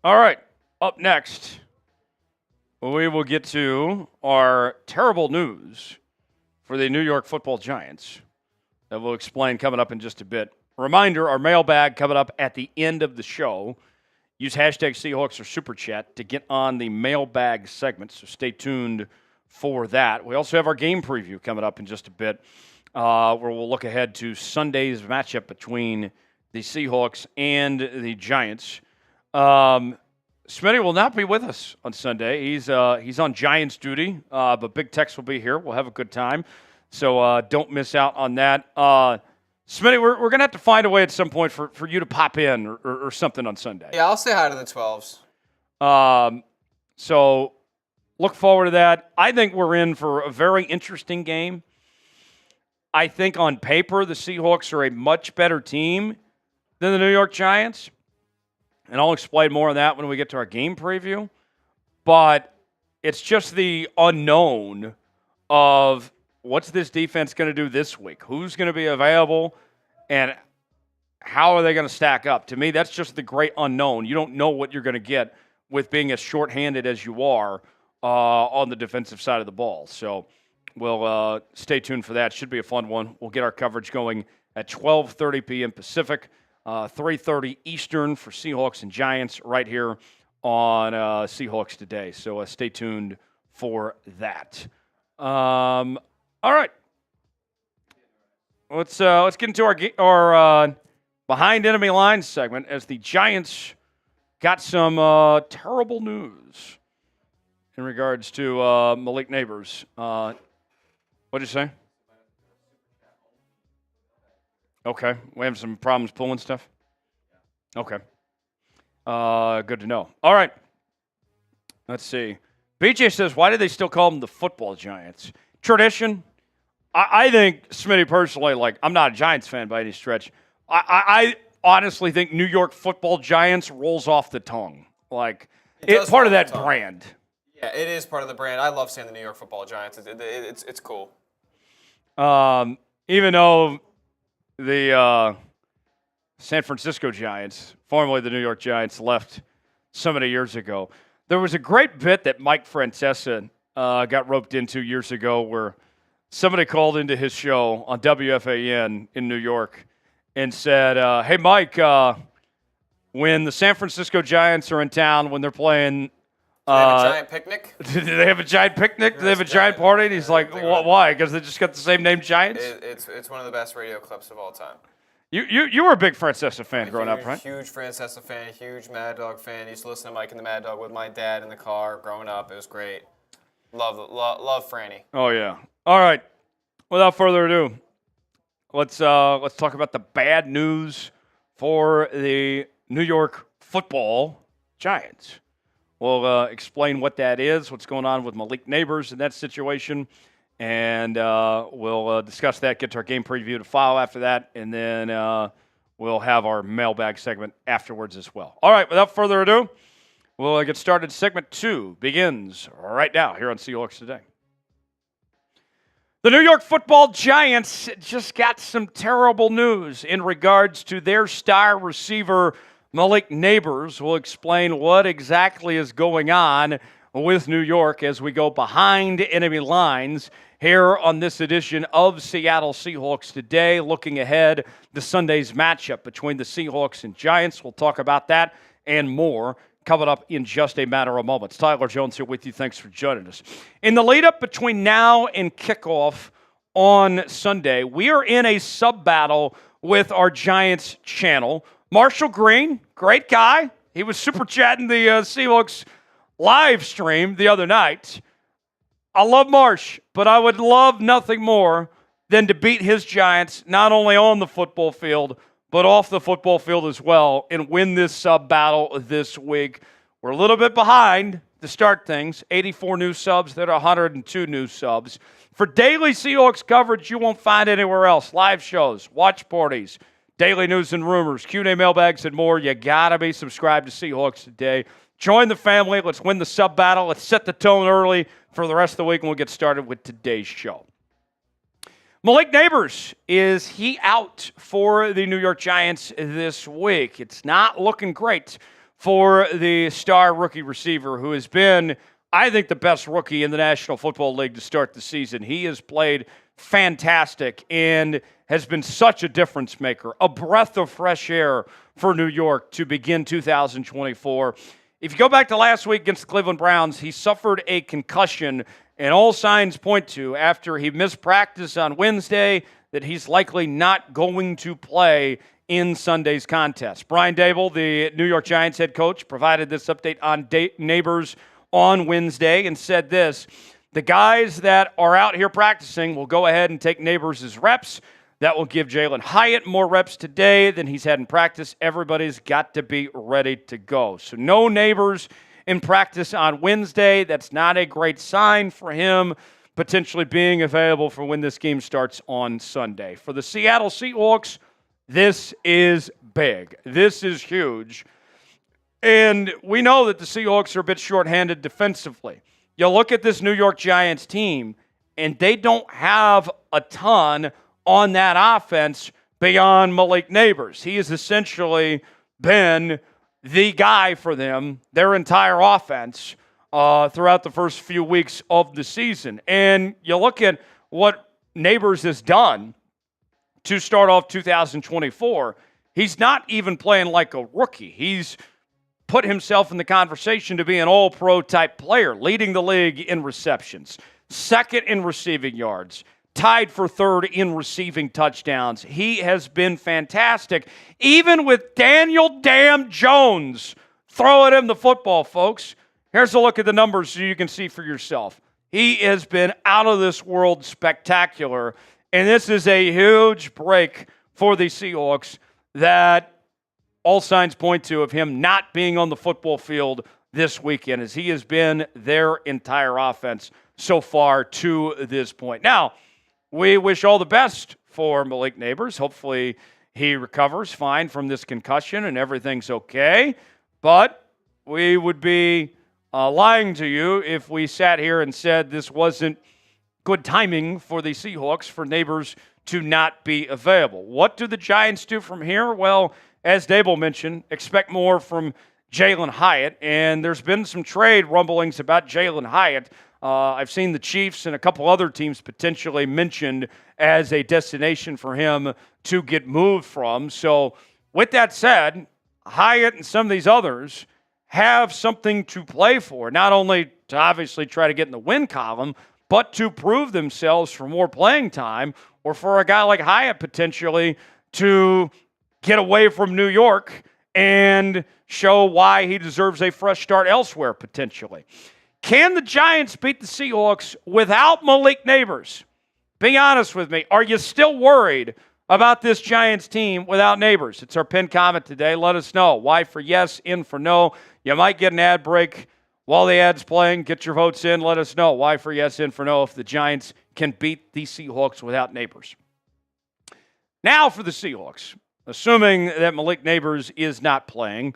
All right, up next, we will get to our terrible news for the New York Football Giants that we'll explain coming up in just a bit. Reminder, our mailbag coming up at the end of the show. Use hashtag Seahawks or Super Chat to get on the mailbag segment, so stay tuned for that. We also have our game preview coming up in just a bit, where we'll look ahead to Sunday's matchup between the Seahawks and the Giants. Smitty will not be with us on Sunday. He's on Giants duty, but Big Tex will be here. We'll have a good time, so don't miss out on that. Smitty, we're going to have to find a way at some point for you to pop in or something on Sunday. Yeah, I'll say hi to the 12s. So look forward to that. I think we're in for a very interesting game. I think on paper the Seahawks are a much better team than the New York Giants. And I'll explain more on that when we get to our game preview. But it's just the unknown of what's this defense going to do this week? Who's going to be available? And how are they going to stack up? To me, that's just the great unknown. You don't know what you're going to get with being as shorthanded as you are on the defensive side of the ball. So we'll stay tuned for that. Should be a fun one. We'll get our coverage going at 12:30 p.m. Pacific. 3:30 Eastern for Seahawks and Giants right here on Seahawks Today. So stay tuned for that. All right. Let's get into our behind enemy lines segment as the Giants got some terrible news in regards to Malik Neighbors. What'd you say? Okay. We have some problems pulling stuff? Okay. Good to know. All right. Let's see. BJ says, why do they still call them the football Giants? Tradition. I think, Smitty, personally, I'm not a Giants fan by any stretch. I honestly think New York Football Giants rolls off the tongue. It's part of that brand. Yeah, it is part of the brand. I love saying the New York Football Giants. It's cool. Even though the San Francisco Giants, formerly the New York Giants, left so many years ago. There was a great bit that Mike Francesa got roped into years ago where somebody called into his show on WFAN in New York and said, hey, Mike, when the San Francisco Giants are in town, when they're playing do they have a giant picnic? Do they have a giant picnic? Do they have a giant party? And he's like, why? Because they just got the same name, Giants? It's one of the best radio clips of all time. You were a big Francesa fan growing up, right? Huge Francesa fan, huge Mad Dog fan. Used to listen to Mike and the Mad Dog with my dad in the car growing up. It was great. Love Franny. Oh, yeah. All right. Without further ado, let's talk about the bad news for the New York Football Giants. We'll explain what that is, what's going on with Malik Neighbors in that situation, and we'll discuss that, get to our game preview to follow after that, and then we'll have our mailbag segment afterwards as well. All right, without further ado, we'll get started. Segment 2 begins right now here on Seahawks Today. The New York Football Giants just got some terrible news in regards to their star receiver, Malik Neighbors. Will explain what exactly is going on with New York as we go behind enemy lines here on this edition of Seattle Seahawks Today. Looking ahead to Sunday's matchup between the Seahawks and Giants. We'll talk about that and more coming up in just a matter of moments. Tyler Jones here with you. Thanks for joining us. In the lead-up between now and kickoff on Sunday, we are in a sub-battle with our Giants channel. Marshall Green, great guy. He was super chatting the Seahawks live stream the other night. I love Marsh, but I would love nothing more than to beat his Giants, not only on the football field, but off the football field as well, and win this sub battle this week. We're a little bit behind to start things. 84 new subs, then 102 new subs. For daily Seahawks coverage you won't find anywhere else. Live shows, watch parties, daily news and rumors, Q&A mailbags, and more. You got to be subscribed to Seahawks Today. Join the family. Let's win the sub battle. Let's set the tone early for the rest of the week, and we'll get started with today's show. Malik Neighbors, is he out for the New York Giants this week? It's not looking great for the star rookie receiver who has been, I think, the best rookie in the National Football League to start the season. He has played fantastic and has been such a difference maker, a breath of fresh air for New York to begin 2024. If you go back to last week against the Cleveland Browns, he suffered a concussion, and all signs point to, after he missed practice on Wednesday, that he's likely not going to play in Sunday's contest. Brian Daboll, the New York Giants head coach, provided this update on Neighbors on Wednesday and said this: the guys that are out here practicing will go ahead and take Neighbors' reps. That will give Jalin Hyatt more reps today than he's had in practice. Everybody's got to be ready to go. So no Neighbors in practice on Wednesday. That's not a great sign for him potentially being available for when this game starts on Sunday. For the Seattle Seahawks, this is big. This is huge. And we know that the Seahawks are a bit shorthanded defensively. You look at this New York Giants team, and they don't have a ton on that offense beyond Malik Neighbors. He has essentially been the guy for them, their entire offense, throughout the first few weeks of the season. And you look at what Neighbors has done to start off 2024, he's not even playing like a rookie. He's put himself in the conversation to be an all-pro type player, leading the league in receptions, second in receiving yards, tied for third in receiving touchdowns. He has been fantastic, even with Daniel Damn Jones throwing him the football, folks. Here's a look at the numbers so you can see for yourself. He has been out of this world spectacular, and this is a huge break for the Seahawks that all signs point to of him not being on the football field this weekend, as he has been their entire offense so far to this point. Now, we wish all the best for Malik Neighbors. Hopefully he recovers fine from this concussion and everything's okay. But we would be lying to you if we sat here and said this wasn't good timing for the Seahawks for Neighbors to not be available. What do the Giants do from here? Well, as Daboll mentioned, expect more from Jalin Hyatt. And there's been some trade rumblings about Jalin Hyatt. I've seen the Chiefs and a couple other teams potentially mentioned as a destination for him to get moved from. So with that said, Hyatt and some of these others have something to play for, not only to obviously try to get in the win column, but to prove themselves for more playing time, or for a guy like Hyatt potentially to get away from New York and show why he deserves a fresh start elsewhere potentially. Can the Giants beat the Seahawks without Malik Neighbors? Be honest with me. Are you still worried about this Giants team without Neighbors? It's our pinned comment today. Let us know. Y for yes, N for no. You might get an ad break while the ad's playing. Get your votes in. Let us know. Y for yes, N for no, if the Giants can beat the Seahawks without Neighbors. Now for the Seahawks. Assuming that Malik Neighbors is not playing,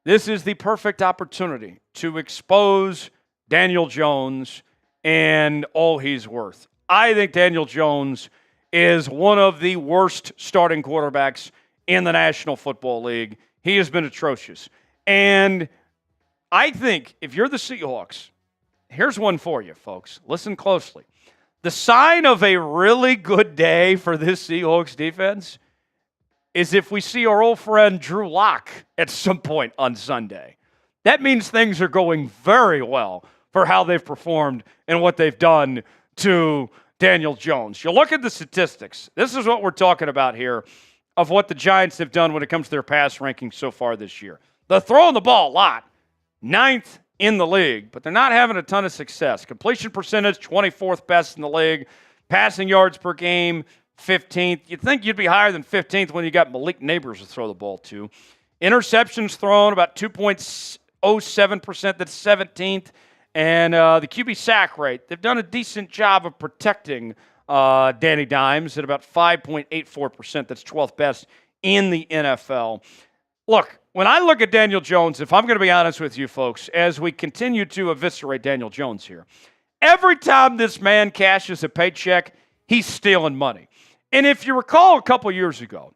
this is the perfect opportunity to expose Daniel Jones and all he's worth. I think Daniel Jones is one of the worst starting quarterbacks in the National Football League. He has been atrocious. And I think if you're the Seahawks, here's one for you, folks. Listen closely. The sign of a really good day for this Seahawks defense is if we see our old friend Drew Lock at some point on Sunday. That means things are going very well for how they've performed and what they've done to Daniel Jones. You look at the statistics. This is what we're talking about here of what the Giants have done when it comes to their pass rankings so far this year. They're throwing the ball a lot, 9th in the league, but they're not having a ton of success. Completion percentage, 24th best in the league. Passing yards per game, 15th. You'd think you'd be higher than 15th when you got Malik Neighbors to throw the ball to. Interceptions thrown about 2.07%. That's 17th. And the QB sack rate, they've done a decent job of protecting Danny Dimes at about 5.84%. That's 12th best in the NFL. Look, when I look at Daniel Jones, if I'm going to be honest with you folks, as we continue to eviscerate Daniel Jones here, every time this man cashes a paycheck, he's stealing money. And if you recall a couple years ago,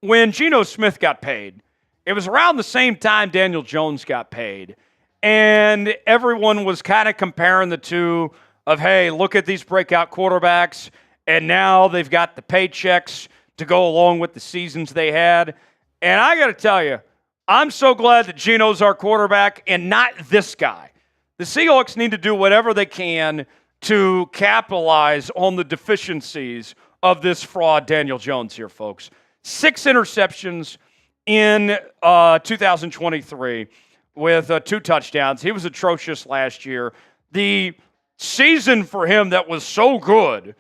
when Geno Smith got paid, it was around the same time Daniel Jones got paid. And everyone was kind of comparing the two of, hey, look at these breakout quarterbacks, and now they've got the paychecks to go along with the seasons they had. And I got to tell you, I'm so glad that Geno's our quarterback and not this guy. The Seahawks need to do whatever they can to capitalize on the deficiencies of this fraud Daniel Jones here, folks. 6 interceptions in 2023 with 2 touchdowns. He was atrocious last year. The season for him that was so good,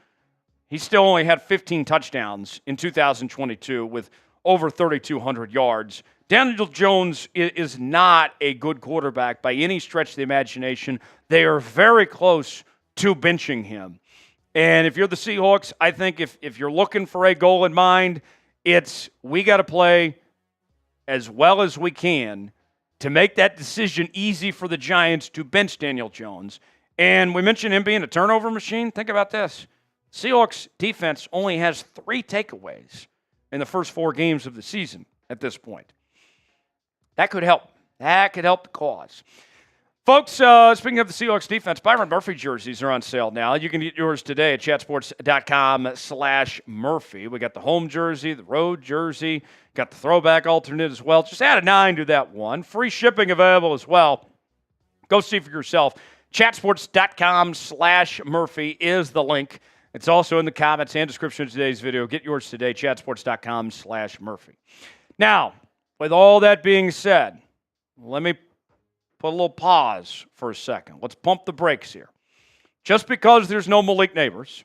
he still only had 15 touchdowns in 2022 with over 3,200 yards. Daniel Jones is not a good quarterback by any stretch of the imagination. They are very close to benching him. And if you're the Seahawks, I think if you're looking for a goal in mind, it's we got to play as well as we can to make that decision easy for the Giants to bench Daniel Jones. And we mentioned him being a turnover machine. Think about this. Seahawks defense only has 3 takeaways in the first 4 games of the season at this point. That could help. That could help the cause. Folks, speaking of the Seahawks defense, Byron Murphy jerseys are on sale now. You can get yours today at chatsports.com/Murphy. We got the home jersey, the road jersey, got the throwback alternate as well. Just add a 9 to that one. Free shipping available as well. Go see for yourself. Chatsports.com/Murphy is the link. It's also in the comments and description of today's video. Get yours today, chatsports.com/Murphy. Now, with all that being said, let me put a little pause for a second. Let's pump the brakes here. Just because there's no Malik Neighbors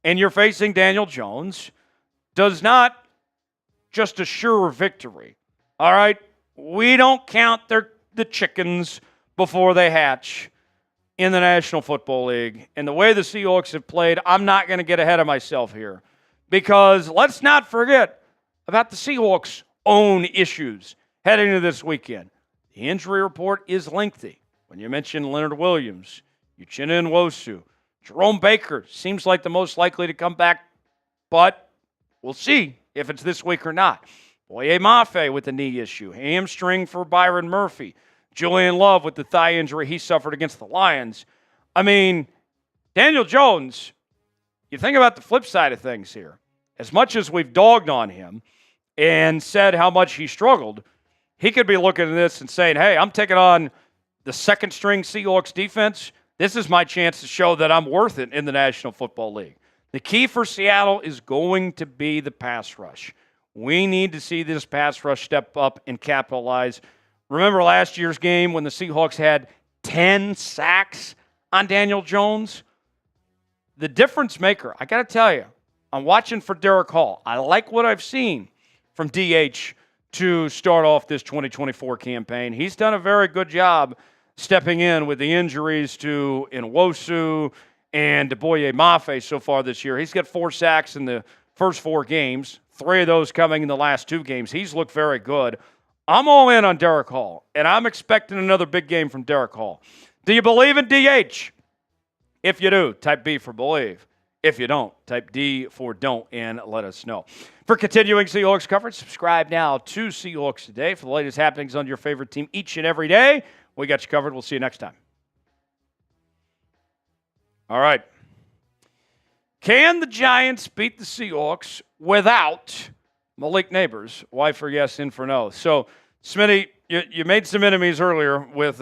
and you're facing Daniel Jones does not just assure victory. All right? We don't count the chickens before they hatch in the National Football League. And the way the Seahawks have played, I'm not going to get ahead of myself here. Because let's not forget about the Seahawks' own issues heading into this weekend. The injury report is lengthy. When you mention Leonard Williams, Uchenna Nwosu, Jerome Baker seems like the most likely to come back, but we'll see if it's this week or not. Boye Mafe with the knee issue, hamstring for Byron Murphy, Julian Love with the thigh injury he suffered against the Lions. I mean, Daniel Jones, you think about the flip side of things here. As much as we've dogged on him and said how much he struggled, he could be looking at this and saying, hey, I'm taking on the second-string Seahawks defense. This is my chance to show that I'm worth it in the National Football League. The key for Seattle is going to be the pass rush. We need to see this pass rush step up and capitalize. Remember last year's game when the Seahawks had 10 sacks on Daniel Jones? The difference maker, I got to tell you, I'm watching for Derek Hall. I like what I've seen from DH to start off this 2024 campaign. He's done a very good job stepping in with the injuries to Nwosu and Boye Mafe so far this year. He's got 4 sacks in the first 4 games, 3 of those coming in the last 2 games. He's looked very good. I'm all in on Derek Hall, and I'm expecting another big game from Derek Hall. Do you believe in DH? If you do, type B for believe. If you don't, type D for don't and let us know. For continuing Seahawks coverage, subscribe now to Seahawks Today for the latest happenings on your favorite team each and every day. We got you covered. We'll see you next time. All right. Can the Giants beat the Seahawks without Malik Neighbors? Why for yes and for no? So, Smitty, you made some enemies earlier with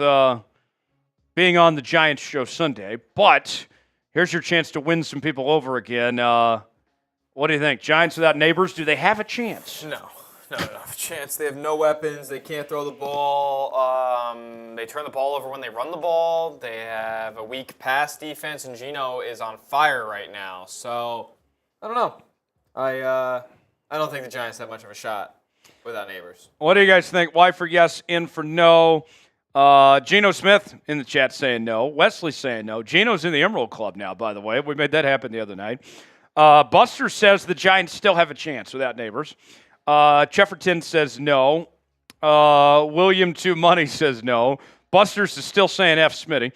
being on the Giants show Sunday, but here's your chance to win some people over again. What do you think? Giants without Neighbors, do they have a chance? No, not enough chance. They have no weapons. They can't throw the ball. They turn the ball over when they run the ball. They have a weak pass defense, and Geno is on fire right now. So, I don't know. I don't think the Giants have much of a shot without Neighbors. What do you guys think? Y for yes, N for no. Geno Smith in the chat saying no. Wesley saying no. Geno's in the Emerald Club now, by the way. We made that happen the other night. Buster says the Giants still have a chance without Neighbors. Jefferton says no. William 2 Money says no. Busters is still saying F. Smitty.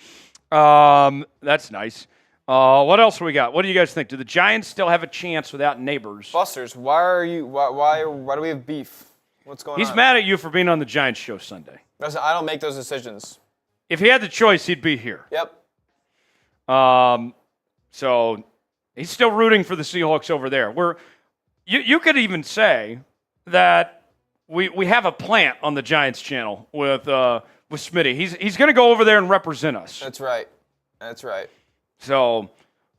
That's nice. What else we got? What do you guys think? Do the Giants still have a chance without Neighbors? Busters, why do we have beef? What's going on? He's mad at you for being on the Giants show Sunday. I don't make those decisions. If he had the choice, he'd be here. Yep. So he's still rooting for the Seahawks over there. You could even say that we have a plant on the Giants channel with Smitty. He's going to go over there and represent us. That's right. So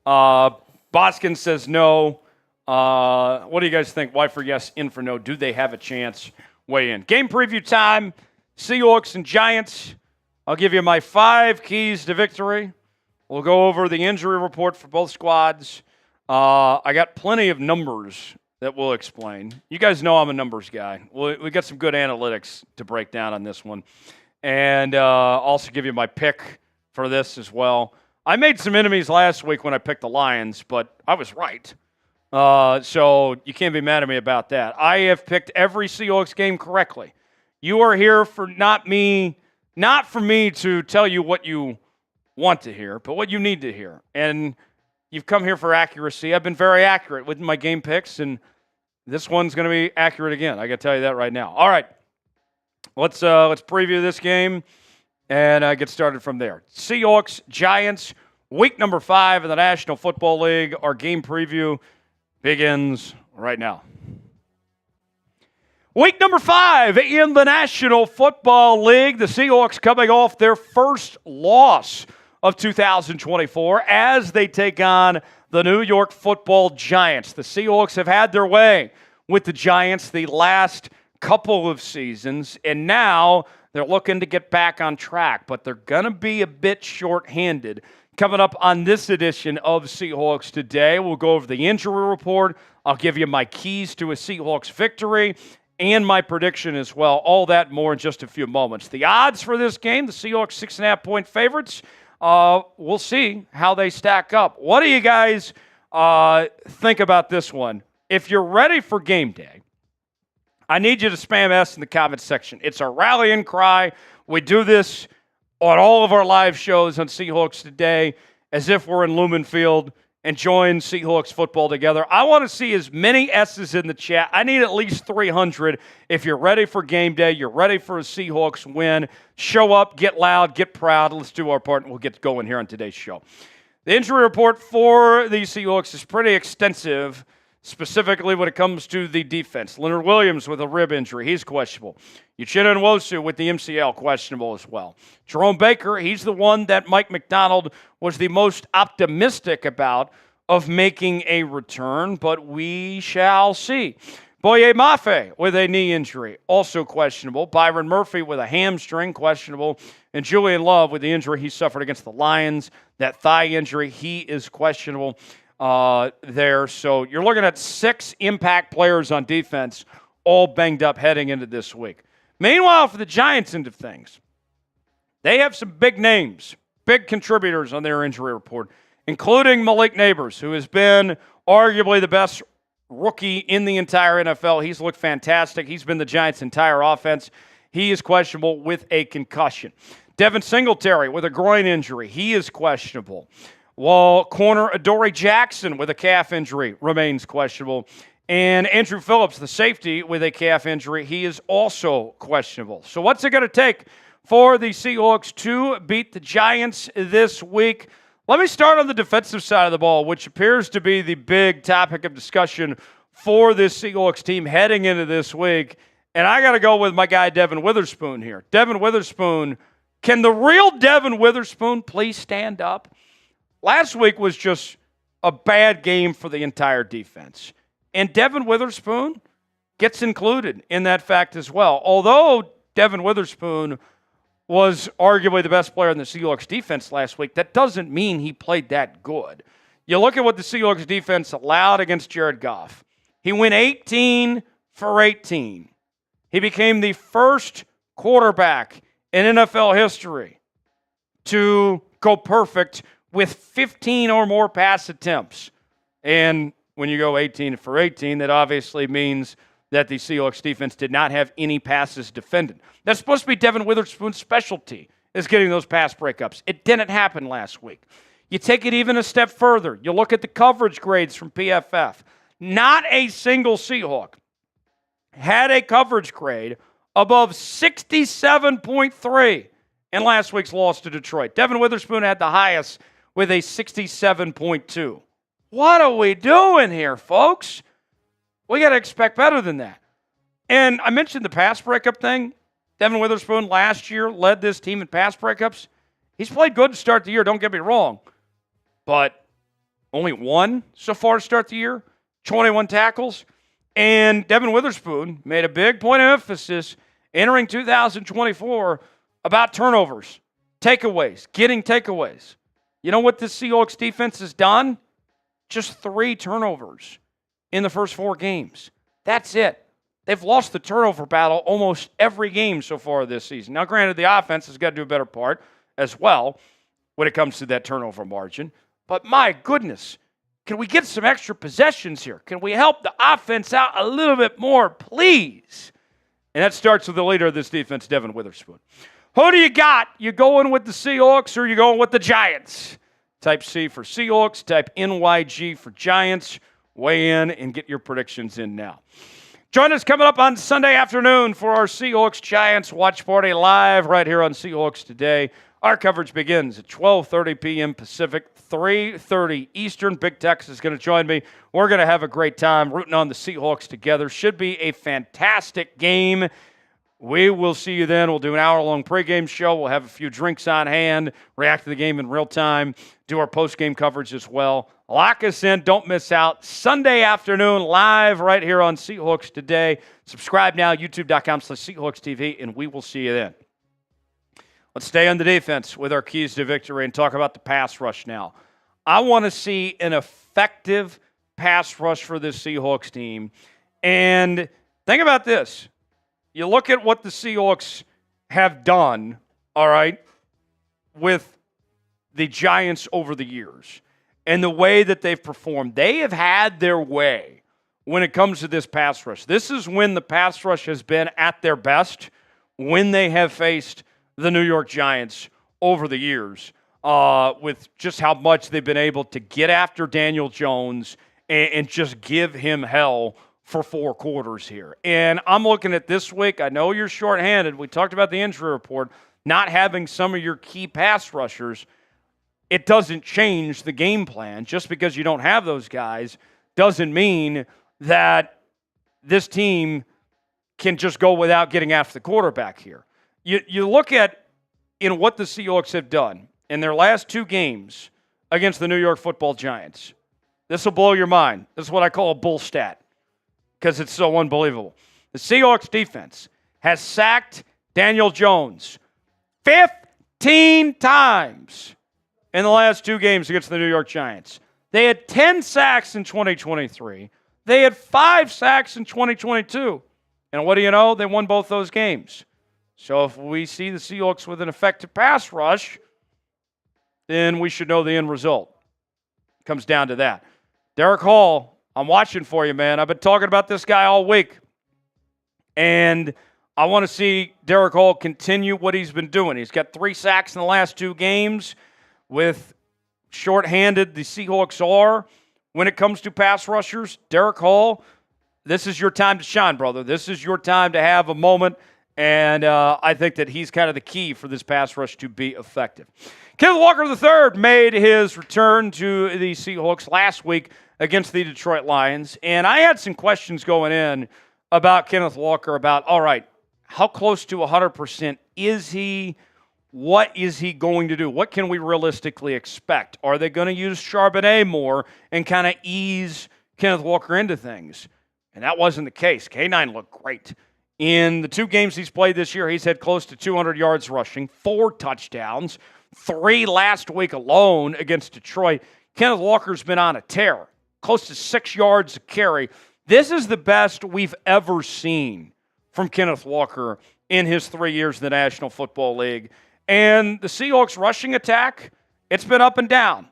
Boskin says no. What do you guys think? Y for yes, N for no. Do they have a chance? Weigh in. Game preview time. Seahawks and Giants. I'll give you my 5 keys to victory. We'll go over the injury report for both squads. I got plenty of numbers that we'll explain. You guys know I'm a numbers guy. We got some good analytics to break down on this one. And also give you my pick for this as well. I made some enemies last week when I picked the Lions, but I was right. So you can't be mad at me about that. I have picked every Seahawks game correctly. You are here for not for me to tell you what you want to hear, but what you need to hear. And you've come here for accuracy. I've been very accurate with my game picks, and this one's going to be accurate again. I got to tell you that right now. All right, let's preview this game and get started from there. Seahawks, Giants, week number 5 in the National Football League. Our game preview begins right now. Week number 5 in the National Football League. The Seahawks coming off their first loss of 2024 as they take on the New York Football Giants. The Seahawks have had their way with the Giants the last couple of seasons, and now they're looking to get back on track, but they're going to be a bit short-handed. Coming up on this edition of Seahawks Today, we'll go over the injury report. I'll give you my keys to a Seahawks victory and my prediction as well. All that and more in just a few moments. The odds for this game, the Seahawks 6.5-point favorites. We'll see how they stack up. What do you guys think about this one? If you're ready for game day, I need you to spam S in the comments section. It's a rallying cry. We do this on all of our live shows on Seahawks Today as if we're in Lumen Field enjoying Seahawks football together. I want to see as many S's in the chat. I need at least 300. If you're ready for game day, you're ready for a Seahawks win, show up, get loud, get proud. Let's do our part, and we'll get going here on today's show. The injury report for the Seahawks is pretty extensive, specifically when it comes to the defense. Leonard Williams with a rib injury. He's questionable. Uchenna Nwosu with the MCL, questionable as well. Jerome Baker, he's the one that Mike Macdonald was the most optimistic about of making a return, but we shall see. Boye Mafe with a knee injury, also questionable. Byron Murphy with a hamstring, questionable. And Julian Love with the injury he suffered against the Lions, that thigh injury, he is questionable there. So you're looking at 6 impact players on defense, all banged up heading into this week. Meanwhile, for the Giants end of things, they have some big names, big contributors on their injury report, including Malik Neighbors, who has been arguably the best rookie in the entire NFL. He's looked fantastic. He's been the Giants' entire offense. He is questionable with a concussion. Devin Singletary with a groin injury. He is questionable. While corner Adoree Jackson with a calf injury remains questionable. And Andrew Phillips, the safety, with a calf injury, he is also questionable. So what's it going to take for the Seahawks to beat the Giants this week? Let me start on the defensive side of the ball, which appears to be the big topic of discussion for this Seahawks team heading into this week. And I got to go with my guy Devon Witherspoon here. Devon Witherspoon, can the real Devon Witherspoon please stand up? Last week was just a bad game for the entire defense. And Devon Witherspoon gets included in that fact as well. Although Devon Witherspoon was arguably the best player in the Seahawks defense last week, that doesn't mean he played that good. You look at what the Seahawks defense allowed against Jared Goff. He went 18 for 18. He became the first quarterback in NFL history to go perfect with 15 or more pass attempts. And when you go 18 for 18, that obviously means that the Seahawks defense did not have any passes defended. That's supposed to be Devon Witherspoon's specialty, is getting those pass breakups. It didn't happen last week. You take it even a step further. You look at the coverage grades from PFF. Not a single Seahawk had a coverage grade above 67.3 in last week's loss to Detroit. Devon Witherspoon had the highest with a 67.2. What are we doing here, folks? We got to expect better than that. And I mentioned the pass breakup thing. Devon Witherspoon last year led this team in pass breakups. He's played good to start the year, don't get me wrong. But only one so far to start the year, 21 tackles. And Devon Witherspoon made a big point of emphasis entering 2024 about turnovers, takeaways, getting takeaways. You know what the Seahawks defense has done? Just 3 turnovers in the first 4 games. That's it. They've lost the turnover battle almost every game so far this season. Now, granted, the offense has got to do a better part as well when it comes to that turnover margin. But my goodness, can we get some extra possessions here? Can we help the offense out a little bit more, please? And that starts with the leader of this defense, Devon Witherspoon. Who do you got? You going with the Seahawks or you going with the Giants? Type C for Seahawks, type NYG for Giants. Weigh in and get your predictions in now. Join us coming up on Sunday afternoon for our Seahawks-Giants watch party live right here on Seahawks Today. Our coverage begins at 12:30 p.m. Pacific, 3:30 Eastern. Big Tex is going to join me. We're going to have a great time rooting on the Seahawks together. Should be a fantastic game. We will see you then. We'll do an hour-long pregame show. We'll have a few drinks on hand, react to the game in real time, do our postgame coverage as well. Lock us in. Don't miss out. Sunday afternoon, live right here on Seahawks Today. Subscribe now, youtube.com/SeahawksTV, and we will see you then. Let's stay on the defense with our keys to victory and talk about the pass rush now. I want to see an effective pass rush for this Seahawks team. And think about this. You look at what the Seahawks have done, all right, with the Giants over the years and the way that they've performed. They have had their way when it comes to this pass rush. This is when the pass rush has been at their best, when they have faced the New York Giants over the years, with just how much they've been able to get after Daniel Jones and just give him hell for 4 quarters here. And I'm looking at this week. I know you're shorthanded. We talked about the injury report, not having some of your key pass rushers. It doesn't change the game plan. Just because you don't have those guys doesn't mean that this team can just go without getting after the quarterback here. You look at what the Seahawks have done in their last 2 games against the New York Football Giants. This will blow your mind. This is what I call a bull stat because it's so unbelievable. The Seahawks defense has sacked Daniel Jones 15 times in the last 2 games against the New York Giants. They had 10 sacks in 2023. They had 5 sacks in 2022. And what do you know? They won both those games. So if we see the Seahawks with an effective pass rush, then we should know the end result. It comes down to that. Derek Hall, I'm watching for you, man. I've been talking about this guy all week. And I want to see Derek Hall continue what he's been doing. He's got 3 sacks in the last 2 games. With shorthanded the Seahawks are when it comes to pass rushers, Derek Hall, this is your time to shine, brother. This is your time to have a moment. And I think that he's kind of the key for this pass rush to be effective. Kenneth Walker III made his return to the Seahawks last week against the Detroit Lions. And I had some questions going in about Kenneth Walker about, all right, how close to 100% is he? What is he going to do? What can we realistically expect? Are they going to use Charbonnet more and kind of ease Kenneth Walker into things? And that wasn't the case. K9 looked great. In the 2 games he's played this year, he's had close to 200 yards rushing, 4 touchdowns, 3 last week alone against Detroit. Kenneth Walker's been on a tear, close to 6 yards a carry This is the best we've ever seen from Kenneth Walker in his 3 years in the National Football League. And the Seahawks rushing attack, it's been up and down.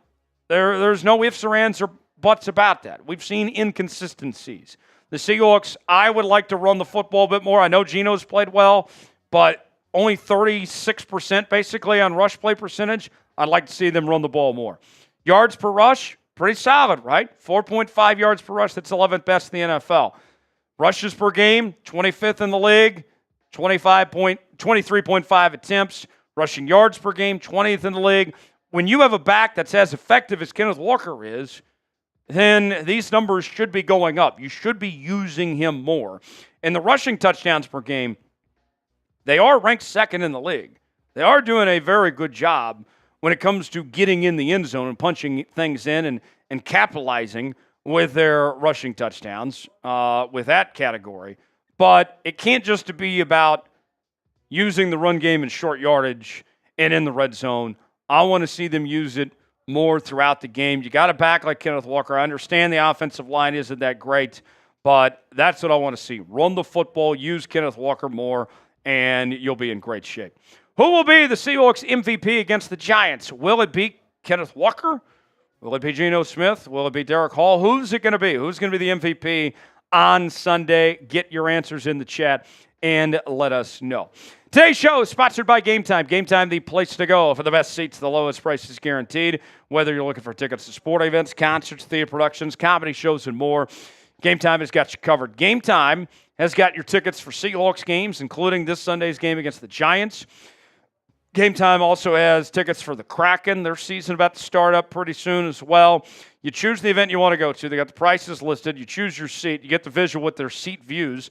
There's no ifs or ands or buts about that. We've seen inconsistencies. The Seahawks, I would like to run the football a bit more. I know Geno's played well, but only 36% basically on rush play percentage. I'd like to see them run the ball more. Yards per rush, pretty solid, right? 4.5 yards per rush. That's 11th best in the NFL. Rushes per game, 25th in the league, 23.5 attempts. Rushing yards per game, 20th in the league. When you have a back that's as effective as Kenneth Walker is, then these numbers should be going up. You should be using him more. And the rushing touchdowns per game, they are ranked second in the league. They are doing a very good job when it comes to getting in the end zone and punching things in and capitalizing with their rushing touchdowns with that category. But it can't just be about using the run game in short yardage and in the red zone. I want to see them use it more throughout the game. You got a back like Kenneth Walker. I understand the offensive line isn't that great, but that's what I want to see. Run the football, use Kenneth Walker more, and you'll be in great shape. Who will be the Seahawks MVP against the Giants? Will it be Kenneth Walker? Will it be Geno Smith? Will it be Derek Hall? Who's it going to be? Who's going to be the MVP on Sunday? Get your answers in the chat and let us know. Today's show is sponsored by Game Time. Game Time, the place to go for the best seats, the lowest prices guaranteed. Whether you're looking for tickets to sporting events, concerts, theater productions, comedy shows, and more, Game Time has got you covered. Game Time has got your tickets for Seahawks games, including this Sunday's game against the Giants. Game Time also has tickets for the Kraken. Their season about to start up pretty soon as well. You choose the event you want to go to. They got the prices listed. You choose your seat. You get the visual with their seat views.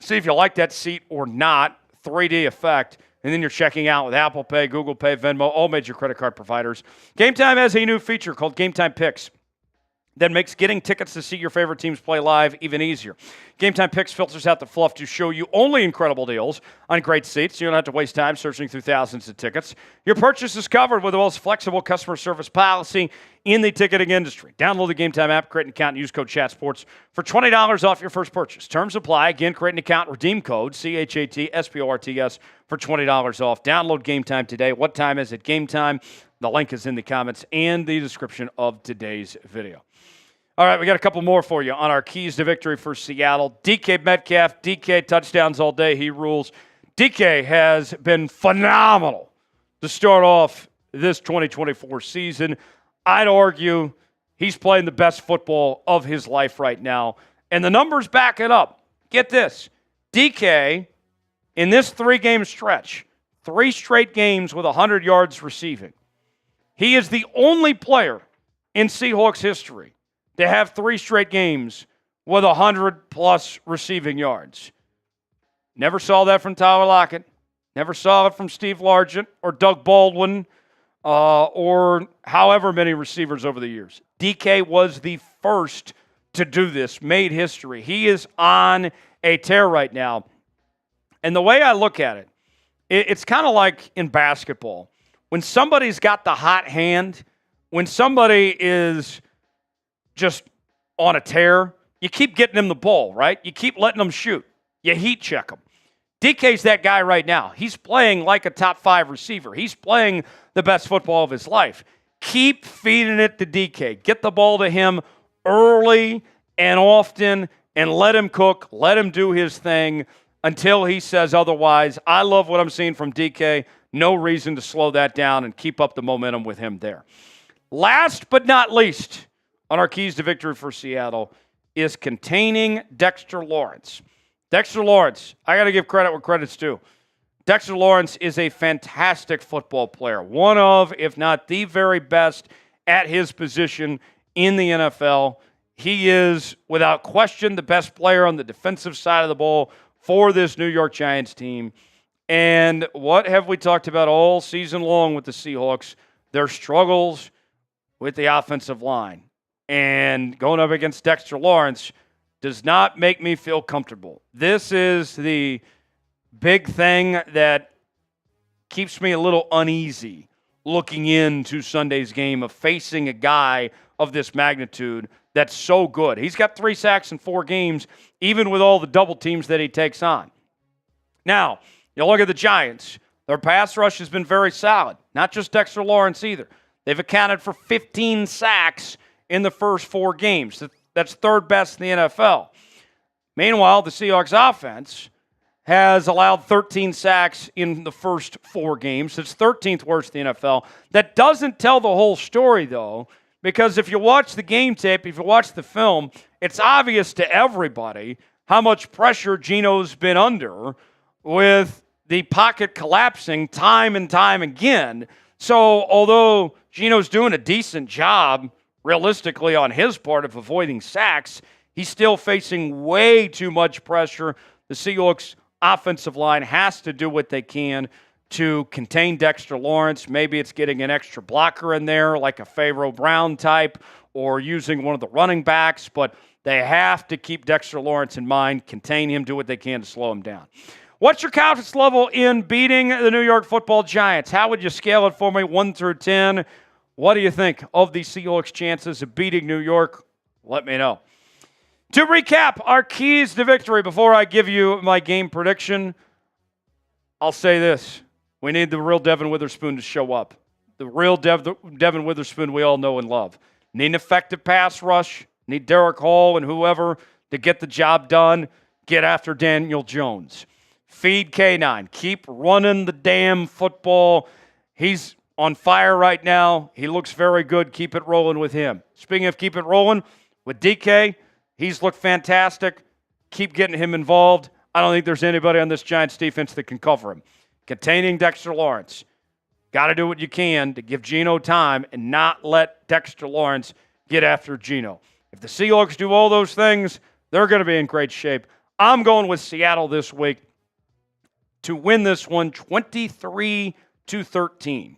See if you like that seat or not. 3D effect. And then you're checking out with Apple Pay, Google Pay, Venmo, all major credit card providers. Game Time has a new feature called Game Time Picks that makes getting tickets to see your favorite teams play live even easier. Game Time Picks filters out the fluff to show you only incredible deals on great seats. You don't have to waste time searching through thousands of tickets. Your purchase is covered with the most flexible customer service policy in the ticketing industry. Download the Game Time app, create an account, and use code CHATSPORTS for $20 off your first purchase. Terms apply. Again, create an account, redeem code CHATSPORTS for $20 off. Download Game Time today. What time is it? Game Time. The link is in the comments and the description of today's video. All right, we got a couple more for you on our keys to victory for Seattle. DK Metcalf, DK touchdowns all day. He rules. DK has been phenomenal to start off this 2024 season. I'd argue he's playing the best football of his life right now. And the numbers back it up. Get this. DK, in this 3-game stretch, 3 straight games with 100 yards receiving. He is the only player in Seahawks history to have 3 straight games with 100-plus receiving yards. Never saw that from Tyler Lockett. Never saw it from Steve Largent or Doug Baldwin or however many receivers over the years. DK was the first to do this, made history. He is on a tear right now. And the way I look at it, it's kind of like in basketball. When somebody's got the hot hand, when somebody is just on a tear, you keep getting them the ball, right? You keep letting them shoot. You heat check them. DK's that guy right now. He's playing like a top 5 receiver. He's playing the best football of his life. Keep feeding it to DK. Get the ball to him early and often and let him cook. Let him do his thing until he says otherwise. I love what I'm seeing from DK. No reason to slow that down and keep up the momentum with him there. Last but not least, on our keys to victory for Seattle is containing Dexter Lawrence. Dexter Lawrence, I got to give credit where credit's due. Dexter Lawrence is a fantastic football player. One of, if not the very best at his position in the NFL. He is, without question, the best player on the defensive side of the ball for this New York Giants team. And what have we talked about all season long with the Seahawks? Their struggles with the offensive line. And going up against Dexter Lawrence does not make me feel comfortable. This is the big thing that keeps me a little uneasy looking into Sunday's game of facing a guy of this magnitude that's so good. He's got 3 sacks in 4 games, even with all the double teams that he takes on. Now, you look at the Giants. Their pass rush has been very solid. Not just Dexter Lawrence either. They've accounted for 15 sacks in the first 4 games. That's third best in the NFL. Meanwhile, the Seahawks offense has allowed 13 sacks in the first 4 games. It's 13th worst in the NFL. That doesn't tell the whole story, though, because if you watch the game tape, if you watch the film, it's obvious to everybody how much pressure Geno's been under with the pocket collapsing time and time again. So although Geno's doing a decent job, realistically, on his part of avoiding sacks, he's still facing way too much pressure. The Seahawks offensive line has to do what they can to contain Dexter Lawrence. Maybe it's getting an extra blocker in there, like a Pharaoh Brown type, or using one of the running backs, but they have to keep Dexter Lawrence in mind, contain him, do what they can to slow him down. What's your confidence level in beating the New York Football Giants? How would you scale it for me, 1 through 10? What do you think of the Seahawks' chances of beating New York? Let me know. To recap our keys to victory before I give you my game prediction, I'll say this. We need the real Devon Witherspoon to show up. The real Devon Witherspoon we all know and love. Need an effective pass rush. Need Derek Hall and whoever to get the job done. Get after Daniel Jones. Feed K9. Keep running the damn football. He's on fire right now. He looks very good. Keep it rolling with him. Speaking of keep it rolling, with DK, he's looked fantastic. Keep getting him involved. I don't think there's anybody on this Giants defense that can cover him. Containing Dexter Lawrence. Got to do what you can to give Geno time and not let Dexter Lawrence get after Geno. If the Seahawks do all those things, they're going to be in great shape. I'm going with Seattle this week to win this one 23-13.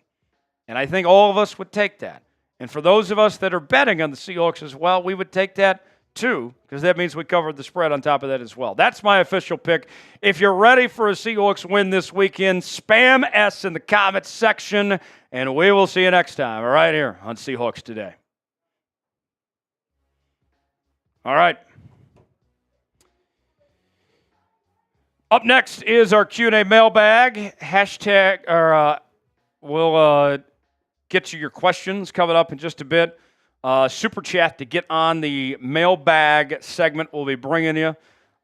And I think all of us would take that. And for those of us that are betting on the Seahawks as well, we would take that too, because that means we covered the spread on top of that as well. That's my official pick. If you're ready for a Seahawks win this weekend, spam S in the comments section, and we will see you next time right here on Seahawks Today. All right. Up next is our Q&A mailbag. We'll get you your questions coming up in just a bit. Super chat to get on the mailbag segment we'll be bringing you.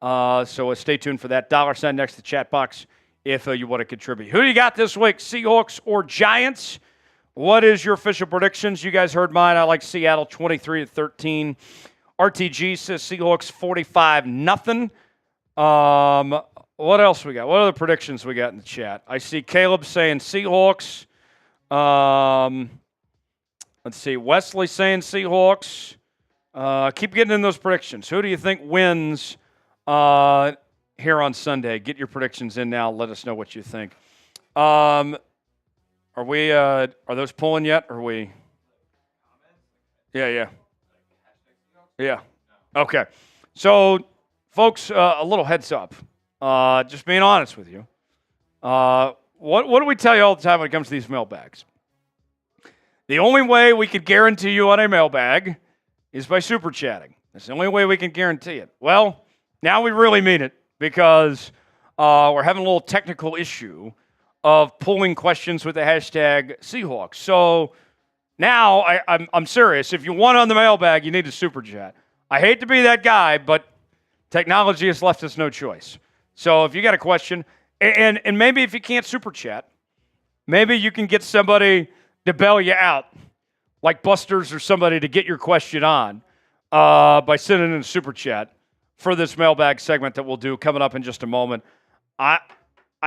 So stay tuned for that. $sign next to the chat box if you want to contribute. Who do you got this week, Seahawks or Giants? What is your official predictions? You guys heard mine. I like Seattle 23-13. RTG says Seahawks 45-0. What else we got? What other predictions we got in the chat? I see Caleb saying Seahawks. Let's see. Wesley saying Seahawks. Keep getting in those predictions. Who do you think wins here on Sunday? Get your predictions in now. Let us know what you think. Are those pulling yet? Or are we? Yeah. Okay. So, folks, a little heads up. Just being honest with you. What do we tell you all the time when it comes to these mailbags? The only way we could guarantee you on a mailbag is by super chatting. That's the only way we can guarantee it. Well, now we really mean it because we're having a little technical issue of pulling questions with the hashtag Seahawks. So now I'm serious. If you want on the mailbag, you need to super chat. I hate to be that guy, but technology has left us no choice. So if you got a question, and maybe if you can't super chat, maybe you can get somebody to bail you out, like Busters or somebody, to get your question on by sending in a super chat for this mailbag segment that we'll do coming up in just a moment. I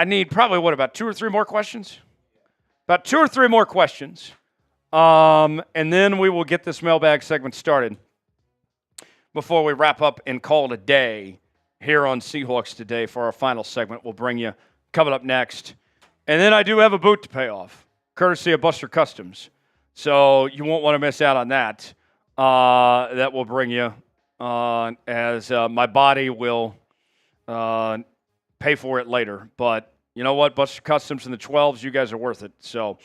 need probably, about 2 or 3 more questions? About 2 or 3 more questions. And then we will get this mailbag segment started before we wrap up and call it a day here on Seahawks Today for our final segment. We'll bring you coming up next. And then I do have a boot to pay off, courtesy of Buster Customs. So you won't want to miss out on that. That will bring you as my body will pay for it later. But you know what? Buster Customs in the 12s, you guys are worth it. So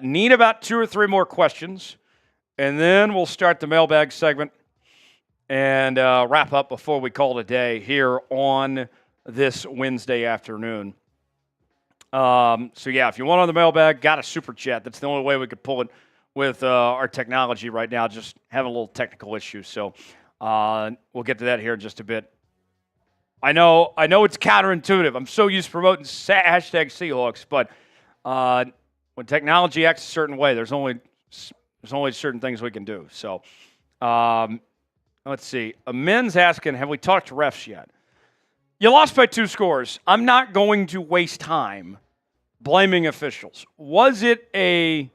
need about 2 or 3 more questions. And then we'll start the mailbag segment. and wrap up before we call it a day here on this Wednesday afternoon. So, yeah, if you want on the mailbag, got a super chat. That's the only way we could pull it with our technology right now, just having a little technical issue. So we'll get to that here in just a bit. I know it's counterintuitive. I'm so used to promoting hashtag Seahawks, but when technology acts a certain way, there's only certain things we can do. So let's see. Min's asking, have we talked to refs yet? You lost by 2 scores. I'm not going to waste time blaming officials. Was it a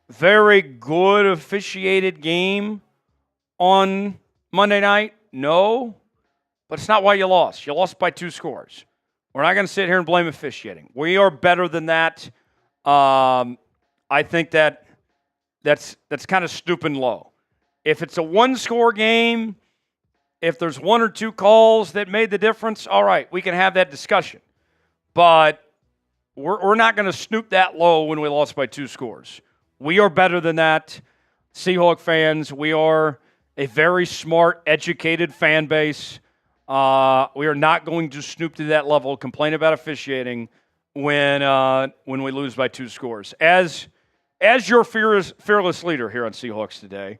very good officiated game on Monday night? No. But it's not why you lost. You lost by 2 scores. We're not going to sit here and blame officiating. We are better than that. I think that's kind of stooping low. If it's a 1-score game, if there's 1 or 2 calls that made the difference, all right, we can have that discussion. But we're not going to snoop that low when we lost by 2 scores. We are better than that. Seahawk fans, we are a very smart, educated fan base. We are not going to snoop to that level, complain about officiating when we lose by 2 scores. As your fearless leader here on Seahawks Today,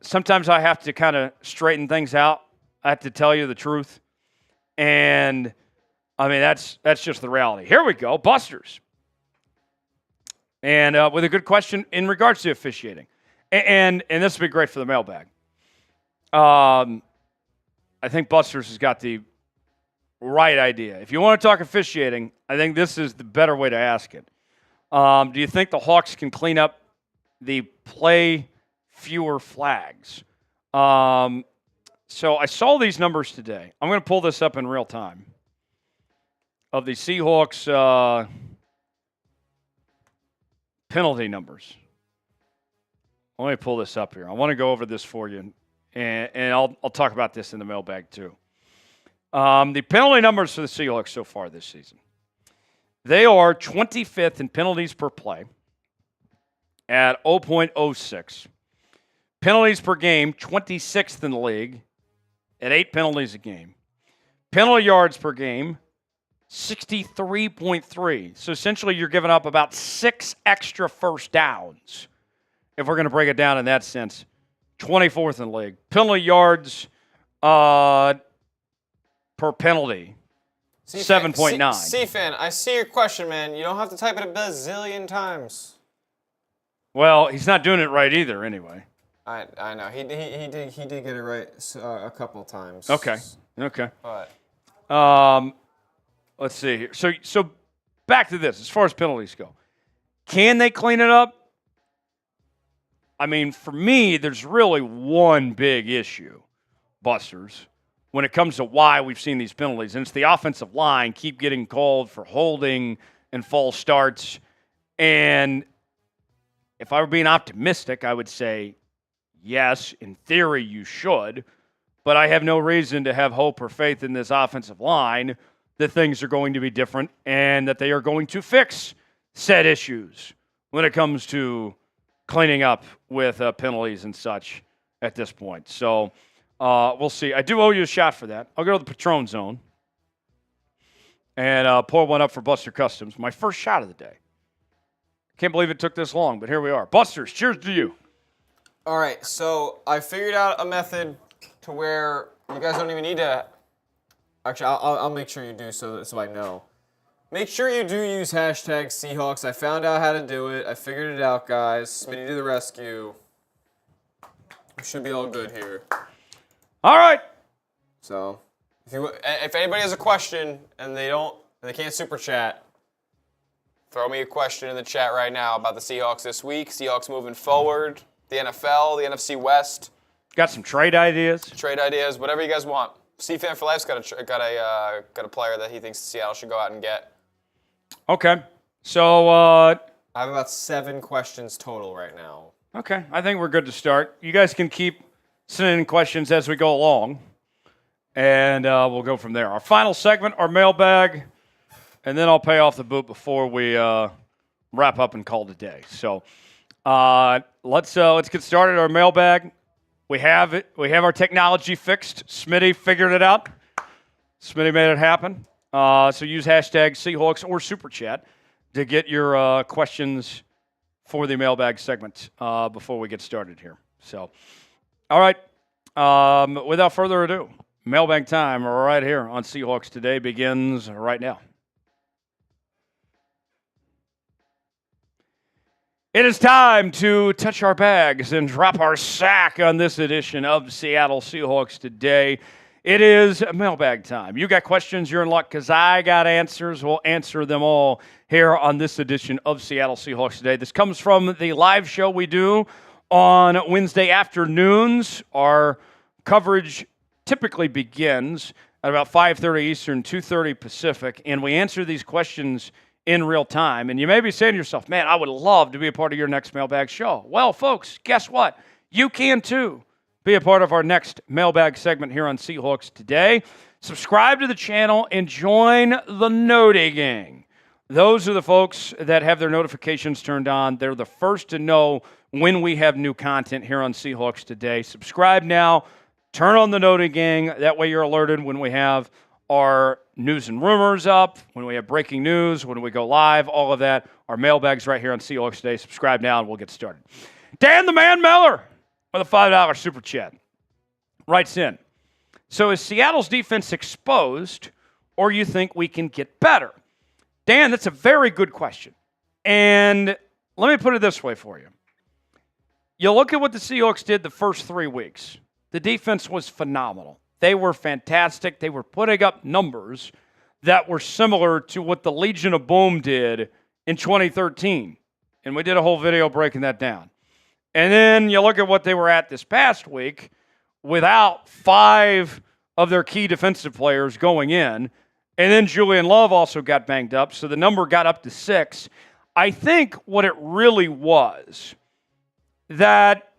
sometimes I have to kind of straighten things out. I have to tell you the truth. And, I mean, that's just the reality. Here we go, Busters. And with a good question in regards to officiating. And this would be great for the mailbag. I think Busters has got the right idea. If you want to talk officiating, I think this is the better way to ask it. Do you think the Hawks can clean up the play fewer flags? So I saw these numbers today. I'm going to pull this up in real time. Of the Seahawks penalty numbers. Let me pull this up here. I want to go over this for you. And I'll talk about this in the mailbag too. The penalty numbers for the Seahawks so far this season. They are 25th in penalties per play at 0.06. Penalties per game, 26th in the league at 8 penalties a game. Penalty yards per game, 63.3. So essentially you're giving up about 6 extra first downs, if we're going to break it down in that sense. 24th in the league. Penalty yards per penalty, 7.9. C-Fan, I see your question, man. You don't have to type it a bazillion times. Well, he's not doing it right either anyway. I know. He did get it right a couple times. Okay. But let's see here. So back to this. As far as penalties go, can they clean it up? I mean, for me, there's really one big issue, Busters, when it comes to why we've seen these penalties. And it's the offensive line keep getting called for holding and false starts. And if I were being optimistic, I would say, yes, in theory you should. But I have no reason to have hope or faith in this offensive line that things are going to be different and that they are going to fix said issues when it comes to cleaning up with penalties and such at this point. So we'll see. I do owe you a shot for that. I'll go to the Patron Zone and pour one up for Buster Customs. My first shot of the day. Can't believe it took this long, but here we are. Busters, cheers to you. all right, so I figured out a method to where you guys don't even need to. Actually, I'll make sure you do so I know. Make sure you do use hashtag Seahawks. I found out how to do it. I figured it out, guys. Smitty to the rescue. We should be all good here. All right. So, if anybody has a question and they can't super chat, throw me a question in the chat right now about the Seahawks this week. Seahawks moving forward, the NFL, the NFC West. Got some trade ideas. Trade ideas, whatever you guys want. C-Fan for Life's got a player that he thinks Seattle should go out and get. Okay. So, I have about 7 questions total right now. Okay. I think we're good to start. You guys can keep sending in questions as we go along, and we'll go from there. Our final segment, our mailbag, and then I'll pay off the boot before we wrap up and call it a day. So let's get started. Our mailbag. We have it. We have our technology fixed. Smitty figured it out. Smitty made it happen. So use hashtag Seahawks or Super Chat to get your questions for the mailbag segment before we get started here. So, all right. Without further ado, mailbag time right here on Seahawks Today begins right now. It is time to touch our bags and drop our sack on this edition of Seattle Seahawks Today. It is mailbag time. You got questions, you're in luck, because I got answers. We'll answer them all here on this edition of Seattle Seahawks Today. This comes from the live show we do on Wednesday afternoons. Our coverage typically begins at about 5:30 Eastern, 2:30 Pacific, and we answer these questions in real time. And you may be saying to yourself, man, I would love to be a part of your next mailbag show. Well, folks, guess what? You can too be a part of our next mailbag segment here on Seahawks Today. Subscribe to the channel and join the Noti Gang. Those are the folks that have their notifications turned on. They're the first to know when we have new content here on Seahawks Today. Subscribe now. Turn on the Noti Gang. That way you're alerted when we have our news and rumors up, when we have breaking news, when we go live, all of that. Our mailbags right here on Seahawks Today. Subscribe now and we'll get started. Dan the Man Miller with a $5 super chat writes in. So is Seattle's defense exposed, or you think we can get better? Dan, that's a very good question. And let me put it this way for you. You look at what the Seahawks did the first 3 weeks. The defense was phenomenal. They were fantastic. They were putting up numbers that were similar to what the Legion of Boom did in 2013. And we did a whole video breaking that down. And then you look at what they were at this past week without 5 of their key defensive players going in. And then Julian Love also got banged up, so the number got up to 6. I think what it really was that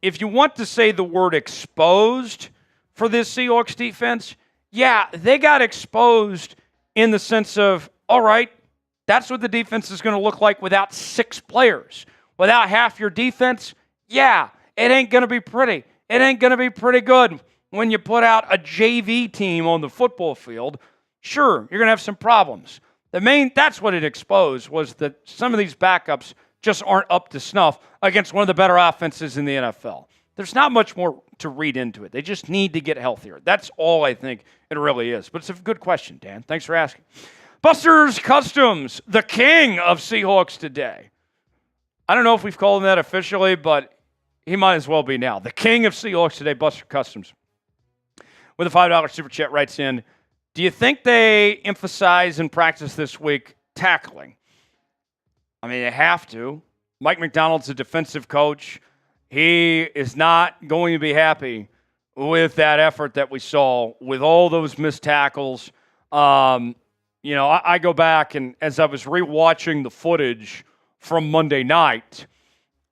if you want to say the word exposed for this Seahawks defense, yeah, they got exposed in the sense of, all right, that's what the defense is going to look like without 6 players. Without half your defense, yeah, it ain't going to be pretty. It ain't going to be pretty good when you put out a JV team on the football field. Sure, you're going to have some problems. That's what it exposed, was that some of these backups just aren't up to snuff against one of the better offenses in the NFL. There's not much more to read into it. They just need to get healthier. That's all I think it really is. But it's a good question, Dan. Thanks for asking. Buster's Customs, the king of Seahawks Today. I don't know if we've called him that officially, but he might as well be now. The king of Seahawks Today, Buster Customs, with a $5 super chat writes in, do you think they emphasize in practice this week tackling? I mean, they have to. Mike Macdonald's a defensive coach. He is not going to be happy with that effort that we saw with all those missed tackles. I go back, and as I was rewatching the footage from Monday night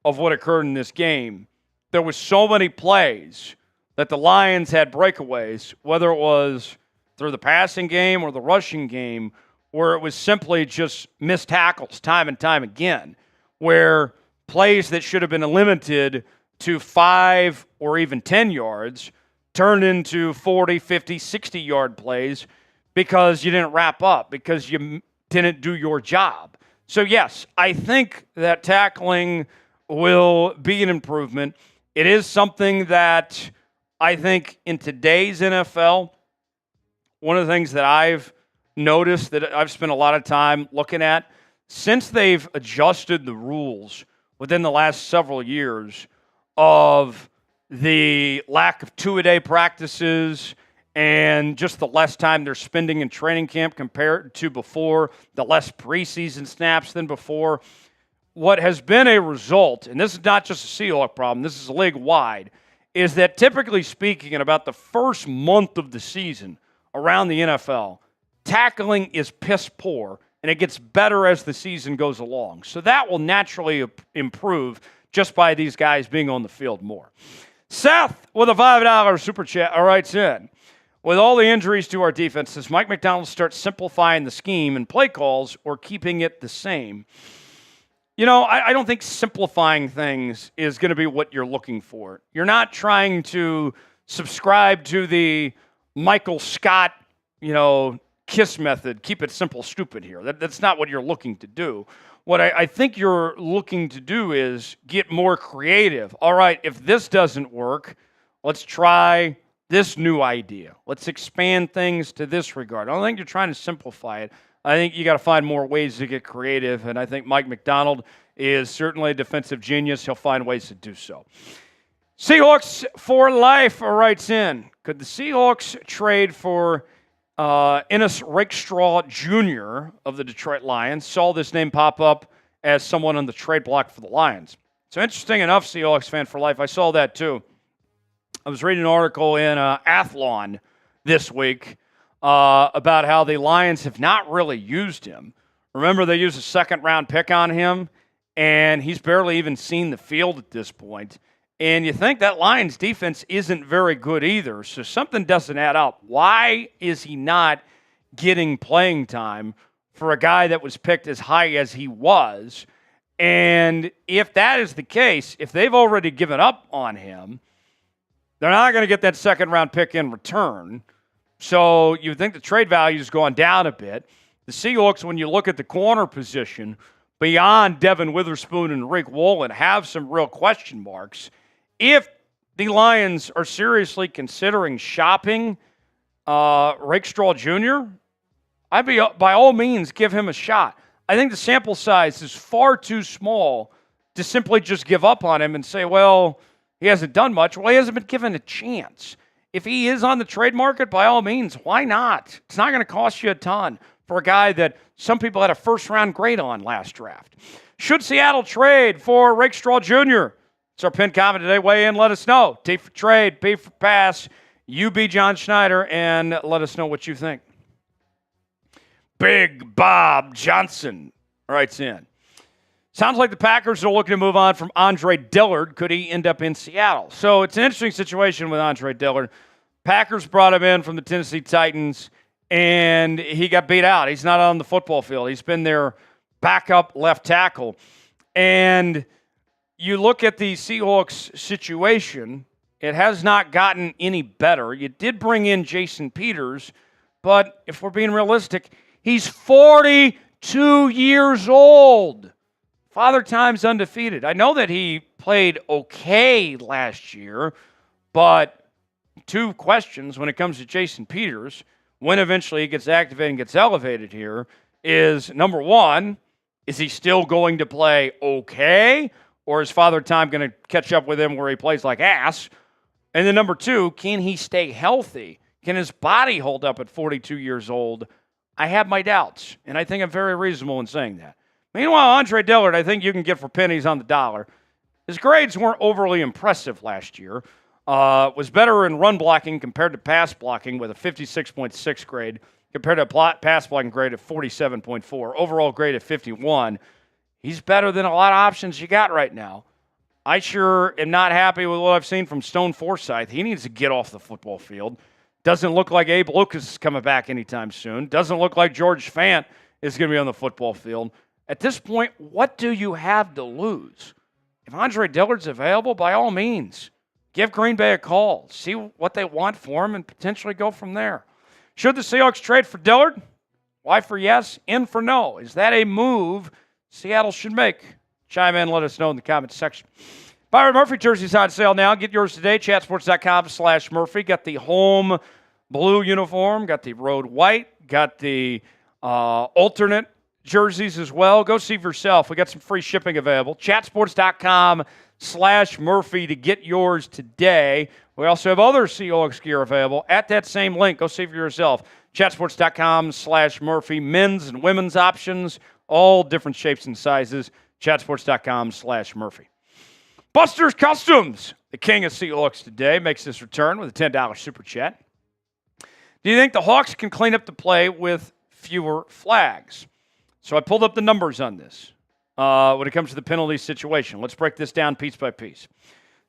of what occurred in this game, there was so many plays that the Lions had breakaways, whether it was through the passing game or the rushing game, where it was simply just missed tackles time and time again, where plays that should have been limited to 5 or even 10 yards turned into 40, 50, 60-yard plays because you didn't wrap up, because you didn't do your job. So, yes, I think that tackling will be an improvement. It is something that I think in today's NFL, one of the things that I've noticed that I've spent a lot of time looking at, since they've adjusted the rules within the last several years of the lack of 2-a-day practices and just the less time they're spending in training camp compared to before, the less preseason snaps than before, what has been a result, and this is not just a Seahawk problem, this is league-wide, is that typically speaking, in about the first month of the season around the NFL, tackling is piss poor, and it gets better as the season goes along. So that will naturally improve just by these guys being on the field more. Seth, with a $5 super chat, writes in, with all the injuries to our defense, does Mike Macdonald start simplifying the scheme and play calls or keeping it the same? I don't think simplifying things is going to be what you're looking for. You're not trying to subscribe to the Michael Scott, KISS method, keep it simple, stupid here. That's not what you're looking to do. What I think you're looking to do is get more creative. All right, if this doesn't work, let's try this new idea. Let's expand things to this regard. I don't think you're trying to simplify it. I think you got to find more ways to get creative, and I think Mike Macdonald is certainly a defensive genius. He'll find ways to do so. Seahawks for Life writes in, could the Seahawks trade for Ennis Rakestraw Jr. of the Detroit Lions? Saw this name pop up as someone on the trade block for the Lions. So interesting enough, Seahawks fan for life. I saw that too. I was reading an article in Athlon this week about how the Lions have not really used him. Remember, they used a second-round pick on him, and he's barely even seen the field at this point. And you think that Lions defense isn't very good either, so something doesn't add up. Why is he not getting playing time for a guy that was picked as high as he was? And if that is the case, if they've already given up on him, they're not going to get that second-round pick in return. So you think the trade value has gone down a bit. The Seahawks, when you look at the corner position, beyond Devon Witherspoon and Rick Wolin, have some real question marks. If the Lions are seriously considering shopping Rakestraw Jr., I'd be, by all means, give him a shot. I think the sample size is far too small to simply just give up on him and say, well, he hasn't done much. Well, he hasn't been given a chance. If he is on the trade market, by all means, why not? It's not going to cost you a ton for a guy that some people had a first-round grade on last draft. Should Seattle trade for Rakestraw Jr.? It's our pinned comment today. Weigh in, let us know. T for trade, P for pass. You be John Schneider, and let us know what you think. Big Bob Johnson writes in. Sounds like the Packers are looking to move on from Andre Dillard. Could he end up in Seattle? So it's an interesting situation with Andre Dillard. Packers brought him in from the Tennessee Titans, and he got beat out. He's not on the football field. He's been their backup left tackle. And you look at the Seahawks situation, it has not gotten any better. You did bring in Jason Peters, but if we're being realistic, he's 42 years old. Father Time's undefeated. I know that he played okay last year, but two questions when it comes to Jason Peters, when eventually he gets activated and gets elevated here, is number one, is he still going to play okay? Or is Father Time going to catch up with him where he plays like ass? And then number two, can he stay healthy? Can his body hold up at 42 years old? I have my doubts, and I think I'm very reasonable in saying that. Meanwhile, Andre Dillard, I think you can get for pennies on the dollar. His grades weren't overly impressive last year. Was better in run blocking compared to pass blocking with a 56.6 grade compared to a pass blocking grade of 47.4. Overall grade of 51. He's better than a lot of options you got right now. I sure am not happy with what I've seen from Stone Forsythe. He needs to get off the football field. Doesn't look like Abe Lucas is coming back anytime soon. Doesn't look like George Fant is going to be on the football field. At this point, what do you have to lose? If Andre Dillard's available, by all means, give Green Bay a call. See what they want for him and potentially go from there. Should the Seahawks trade for Dillard? Y for yes, N for no. Is that a move Seattle should make? Chime in, let us know in the comments section. Byron Murphy jerseys on sale now. Get yours today, chatsports.com/Murphy. Got the home blue uniform, got the road white, got the alternate jerseys as well. Go see for yourself. We got some free shipping available. Chatsports.com/Murphy to get yours today. We also have other Seahawks gear available at that same link. Go see for yourself. Chatsports.com/Murphy. Men's and women's options, all different shapes and sizes. Chatsports.com/Murphy. Buster's Customs, the king of Seahawks today, makes his return with a $10 super chat. Do you think the Hawks can clean up the play with fewer flags? So I pulled up the numbers on this when it comes to the penalty situation. Let's break this down piece by piece.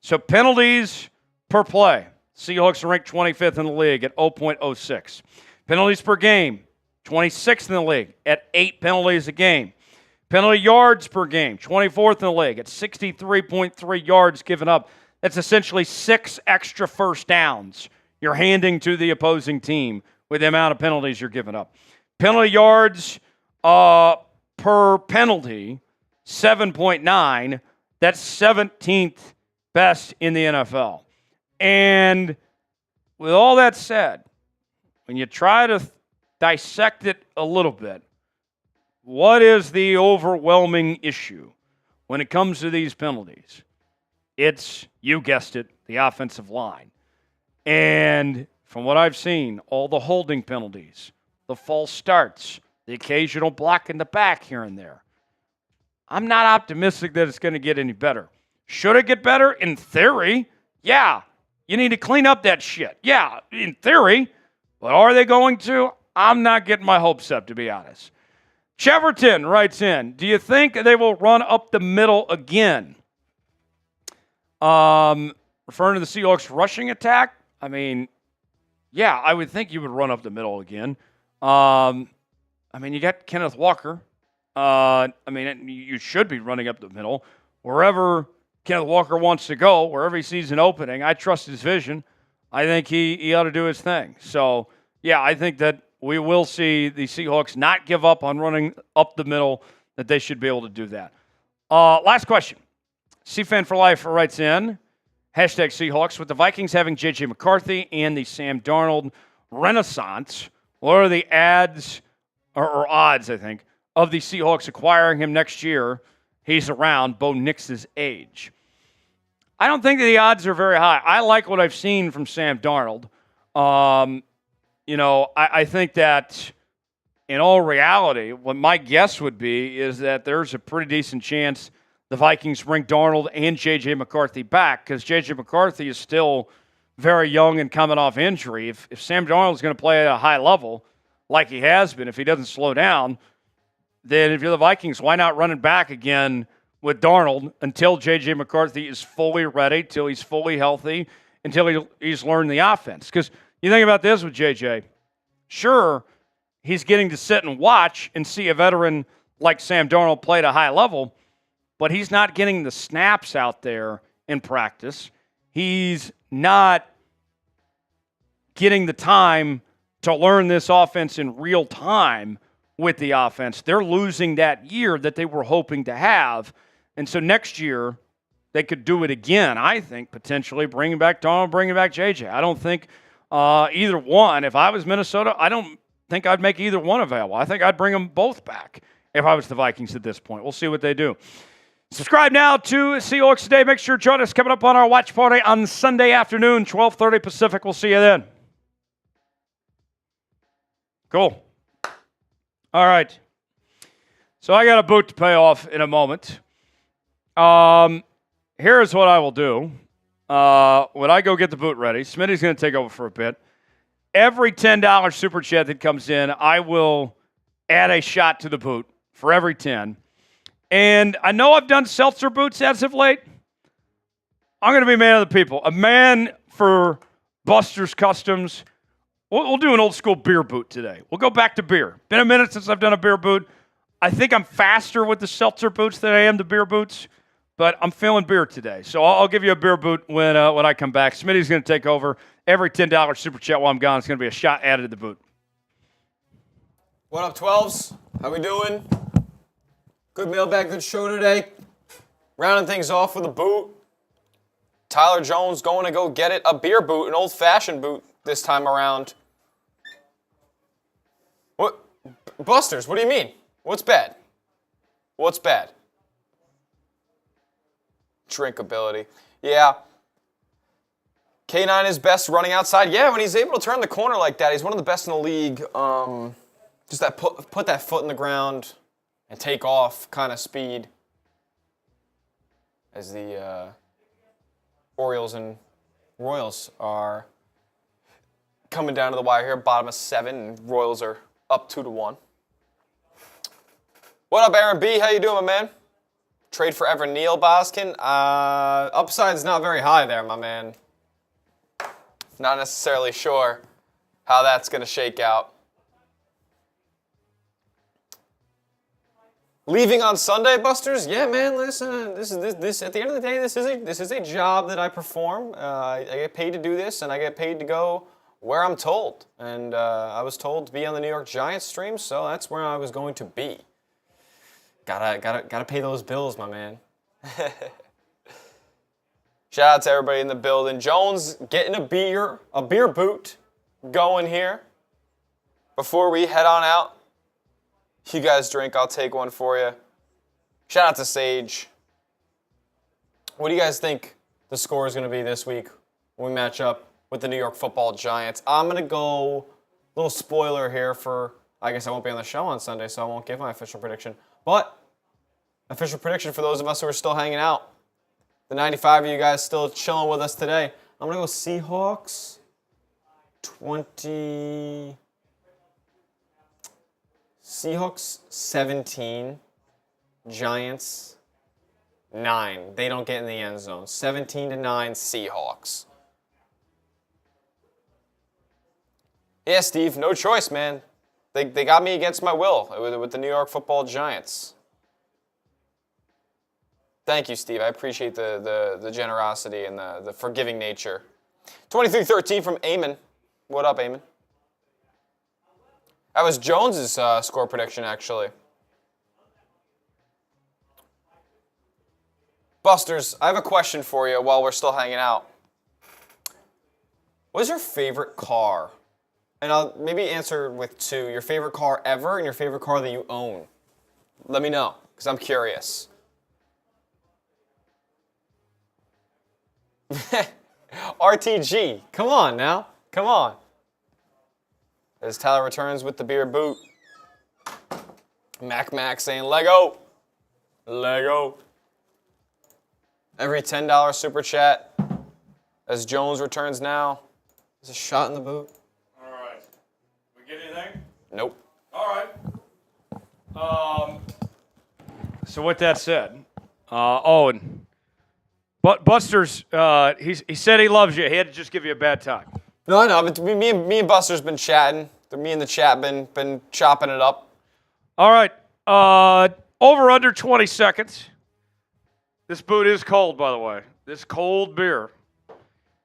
So penalties per play. Seahawks are ranked 25th in the league at 0.06. Penalties per game, 26th in the league at 8 penalties a game. Penalty yards per game, 24th in the league at 63.3 yards given up. That's essentially 6 extra first downs you're handing to the opposing team with the amount of penalties you're giving up. Penalty yards per penalty, 7.9. That's 17th best in the NFL. And with all that said, when you try to dissect it a little bit, what is the overwhelming issue when it comes to these penalties? It's, you guessed it, the offensive line. And from what I've seen, all the holding penalties, the false starts, the occasional block in the back here and there, I'm not optimistic that it's going to get any better. Should it get better? In theory, yeah. You need to clean up that shit. Yeah, in theory. But are they going to? I'm not getting my hopes up, to be honest. Cheverton writes in, do you think they will run up the middle again? Referring to the Seahawks rushing attack, I mean, yeah, I would think you would run up the middle again. You got Kenneth Walker. You should be running up the middle. Wherever Kenneth Walker wants to go, wherever he sees an opening, I trust his vision. I think he ought to do his thing. So, yeah, I think that we will see the Seahawks not give up on running up the middle, that they should be able to do that. Last question. CFan for Life writes in, hashtag Seahawks, with the Vikings having J.J. McCarthy and the Sam Darnold renaissance, what are the odds, I think, of the Seahawks acquiring him next year? He's around Bo Nix's age. I don't think that the odds are very high. I like what I've seen from Sam Darnold. I think that in all reality, what my guess would be is that there's a pretty decent chance the Vikings bring Darnold and J.J. McCarthy back, because J.J. McCarthy is still very young and coming off injury. If Sam Darnold is going to play at a high level like he has been, if he doesn't slow down, then if you're the Vikings, why not run it back again with Darnold until J.J. McCarthy is fully ready, till he's fully healthy, until he's learned the offense? Because you think about this with J.J., sure, he's getting to sit and watch and see a veteran like Sam Darnold play at a high level, but he's not getting the snaps out there in practice. He's not getting the time to learn this offense in real time with the offense. They're losing that year that they were hoping to have. And so next year, they could do it again, I think, potentially, bringing back Darnold, bringing back J.J. I don't think either one, if I was Minnesota, I don't think I'd make either one available. I think I'd bring them both back if I was the Vikings at this point. We'll see what they do. Subscribe now to Seahawks Today. Make sure to join us coming up on our watch party on Sunday afternoon, 12:30 Pacific. We'll see you then. Cool. All right. So I got a boot to pay off in a moment. Here's what I will do. When I go get the boot ready, Smitty's going to take over for a bit. Every $10 super chat that comes in, I will add a shot to the boot for every 10. And I know I've done seltzer boots as of late. I'm going to be a man of the people. A man for Buster's Customs. We'll do an old school beer boot today. We'll go back to beer. Been a minute since I've done a beer boot. I think I'm faster with the seltzer boots than I am the beer boots, but I'm feeling beer today. So I'll give you a beer boot when I come back. Smitty's going to take over. Every $10 super chat while I'm gone, it's going to be a shot added to the boot. What up, 12s? How we doing? Good mailbag, good show today. Rounding things off with a boot. Tyler Jones going to go get it. A beer boot, an old-fashioned boot this time around. What? Busters, what do you mean? What's bad? What's bad? Drinkability. Yeah. K9 is best running outside. Yeah, when he's able to turn the corner like that, he's one of the best in the league. Just that put that foot in the ground and take off kind of speed. As the Orioles and Royals are coming down to the wire here, bottom of 7, and Royals are up 2-1. What up, Aaron B? How you doing, my man? Trade for Ever Neil Boskin. Upside's not very high there, my man. Not necessarily sure how that's going to shake out. Leaving on Sunday, Busters? Yeah, man. Listen, this. At the end of the day, this is a job that I perform. I get paid to do this, and I get paid to go where I'm told. And I was told to be on the New York Giants stream, so that's where I was going to be. Gotta pay those bills, my man. Shout out to everybody in the building. Jones getting a beer boot going here before we head on out. You guys drink, I'll take one for you. Shout out to Sage. What do you guys think the score is going to be this week when we match up with the New York Football Giants? I'm going to go, little spoiler here for, I guess I won't be on the show on Sunday, so I won't give my official prediction. But, official prediction for those of us who are still hanging out. The 95 of you guys still chilling with us today. I'm going to go Seahawks 20... Seahawks 17, Giants 9. They don't get in the end zone. 17-9 Seahawks. Yeah, Steve, no choice, man. They got me against my will with the New York Football Giants. Thank you, Steve. I appreciate the generosity and the forgiving nature. 23-13 from Eamon. What up, Eamon? That was Jones's score prediction, actually. Busters, I have a question for you while we're still hanging out. What is your favorite car? And I'll maybe answer with two. Your favorite car ever and your favorite car that you own. Let me know, because I'm curious. RTG, come on now. Come on. As Tyler returns with the beer boot. Mac saying Lego. Lego. Every $10 super chat. As Jones returns now. Is a shot in the boot. All right. We get anything? Nope. All right. So with that said, Owen, but Buster's, he said he loves you. He had to just give you a bad time. No, I know. But me and Buster's been chatting. Me and the chat been chopping it up. All right. Over under 20 seconds. This boot is cold, by the way. This cold beer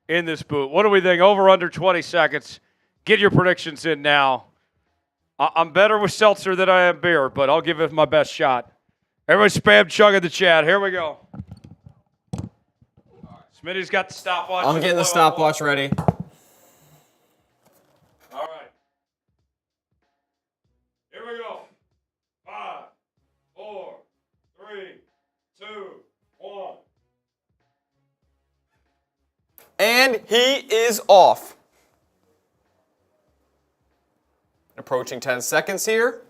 in this boot. What do we think? Over under 20 seconds. Get your predictions in now. I'm better with seltzer than I am beer, but I'll give it my best shot. Everybody spam chug in the chat. Here we go. Smitty's got the stopwatch. I'm getting the stopwatch ready. All right. Here we go. 5, 4, 3, 2, 1. And he is off. Approaching 10 seconds here.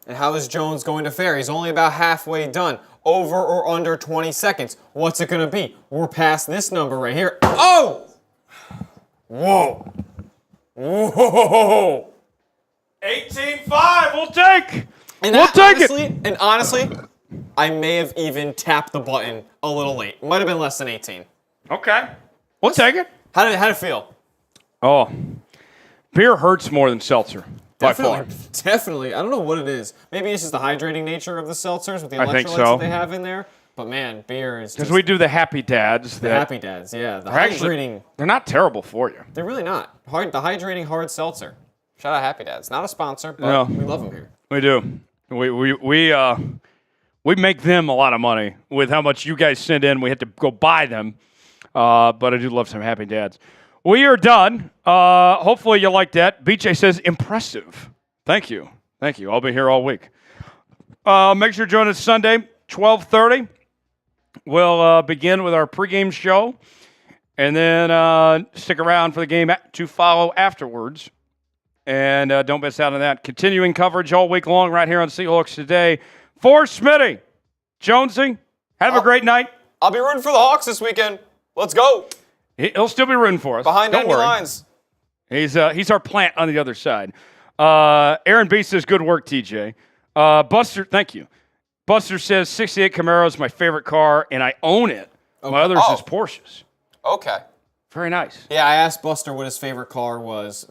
And how is Jones going to fare? He's only about halfway done. Over or under 20 seconds. What's it going to be? We're past this number right here. Oh! Whoa. Whoa. 18-5. We'll take. We'll take it. And honestly, I may have even tapped the button a little late. Might have been less than 18. Okay. We'll take it. How did it feel? Oh. Beer hurts more than seltzer. Definitely. I don't know what it is. Maybe it's just the hydrating nature of the seltzers with the electrolytes that they have in there. But man, beer is just... Because we do the Happy Dads. The Happy Dads, yeah. The hydrating... Actually, they're not terrible for you. They're really not. The hydrating hard seltzer. Shout out Happy Dads. Not a sponsor, but we love them here. We do. We make them a lot of money with how much you guys send in. We have to go buy them. But I do love some Happy Dads. We are done. Hopefully you like that. BJ says, impressive. Thank you. Thank you. I'll be here all week. Make sure to join us Sunday, 12:30. We'll begin with our pregame show. And then stick around for the game to follow afterwards. And don't miss out on that. Continuing coverage all week long right here on Seahawks Today. For Smitty, Jonesy, have a great night. I'll be rooting for the Hawks this weekend. Let's go. He'll still be rooting for us. Behind enemy lines. He's our plant on the other side. Aaron B says, good work, TJ. Buster, thank you. Buster says, 68 Camaro is my favorite car, and I own it. Okay. My others is Porsches. Okay. Very nice. Yeah, I asked Buster what his favorite car was.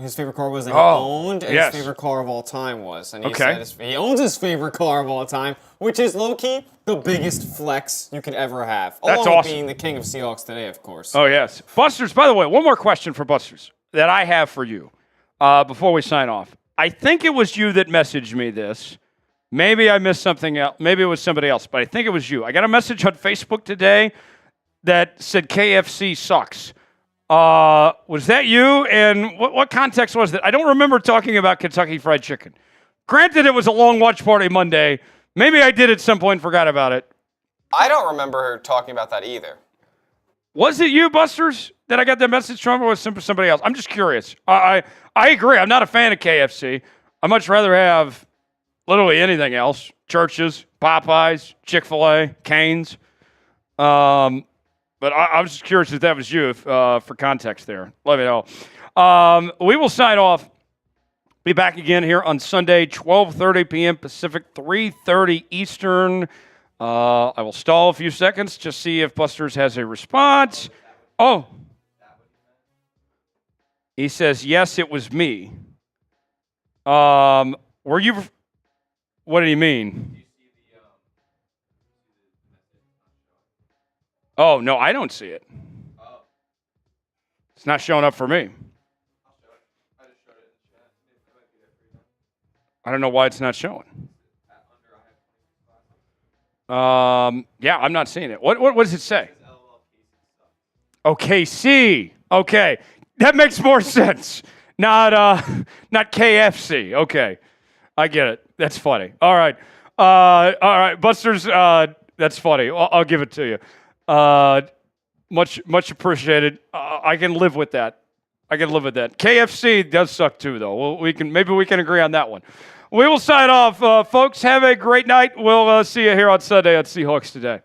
his favorite car was that he Oh, owned, and yes. his favorite car of all time was. And he Okay. said he owns his favorite car of all time, which is low-key the biggest flex you could ever have. That's Along with awesome. being the king of Seahawks today, of course. Oh, yes. Busters, by the way, one more question for Busters that I have for you before we sign off. I think it was you that messaged me this. Maybe I missed something else. Maybe it was somebody else, but I think it was you. I got a message on Facebook today that said KFC sucks. Was that you? And what context was that? I don't remember talking about Kentucky Fried Chicken. Granted, it was a long watch party Monday. Maybe I did at some point and forgot about it. I don't remember talking about that either. Was it you, Busters, that I got that message from, or was it somebody else? I'm just curious. I agree. I'm not a fan of KFC. I'd much rather have literally anything else. Churches, Popeyes, Chick-fil-A, Cane's. But I was just curious if that was you for context there. Let me know. We will sign off. Be back again here on Sunday, 12:30 p.m. Pacific, 3:30 Eastern. I will stall a few seconds, just see if Busters has a response. Oh. He says, yes, it was me. Were you... What did he mean? Oh, no, I don't see it. It's not showing up for me. I don't know why it's not showing. Yeah, I'm not seeing it. What does it say? Oh, KC. Okay. That makes more sense. Not KFC. Okay. I get it. That's funny. All right. All right, Busters, that's funny. I'll give it to you. Much appreciated. I can live with that. KFC does suck too, though. Maybe we can agree on that one. We will sign off, folks. Have a great night. We'll see you here on Sunday at Seahawks Today.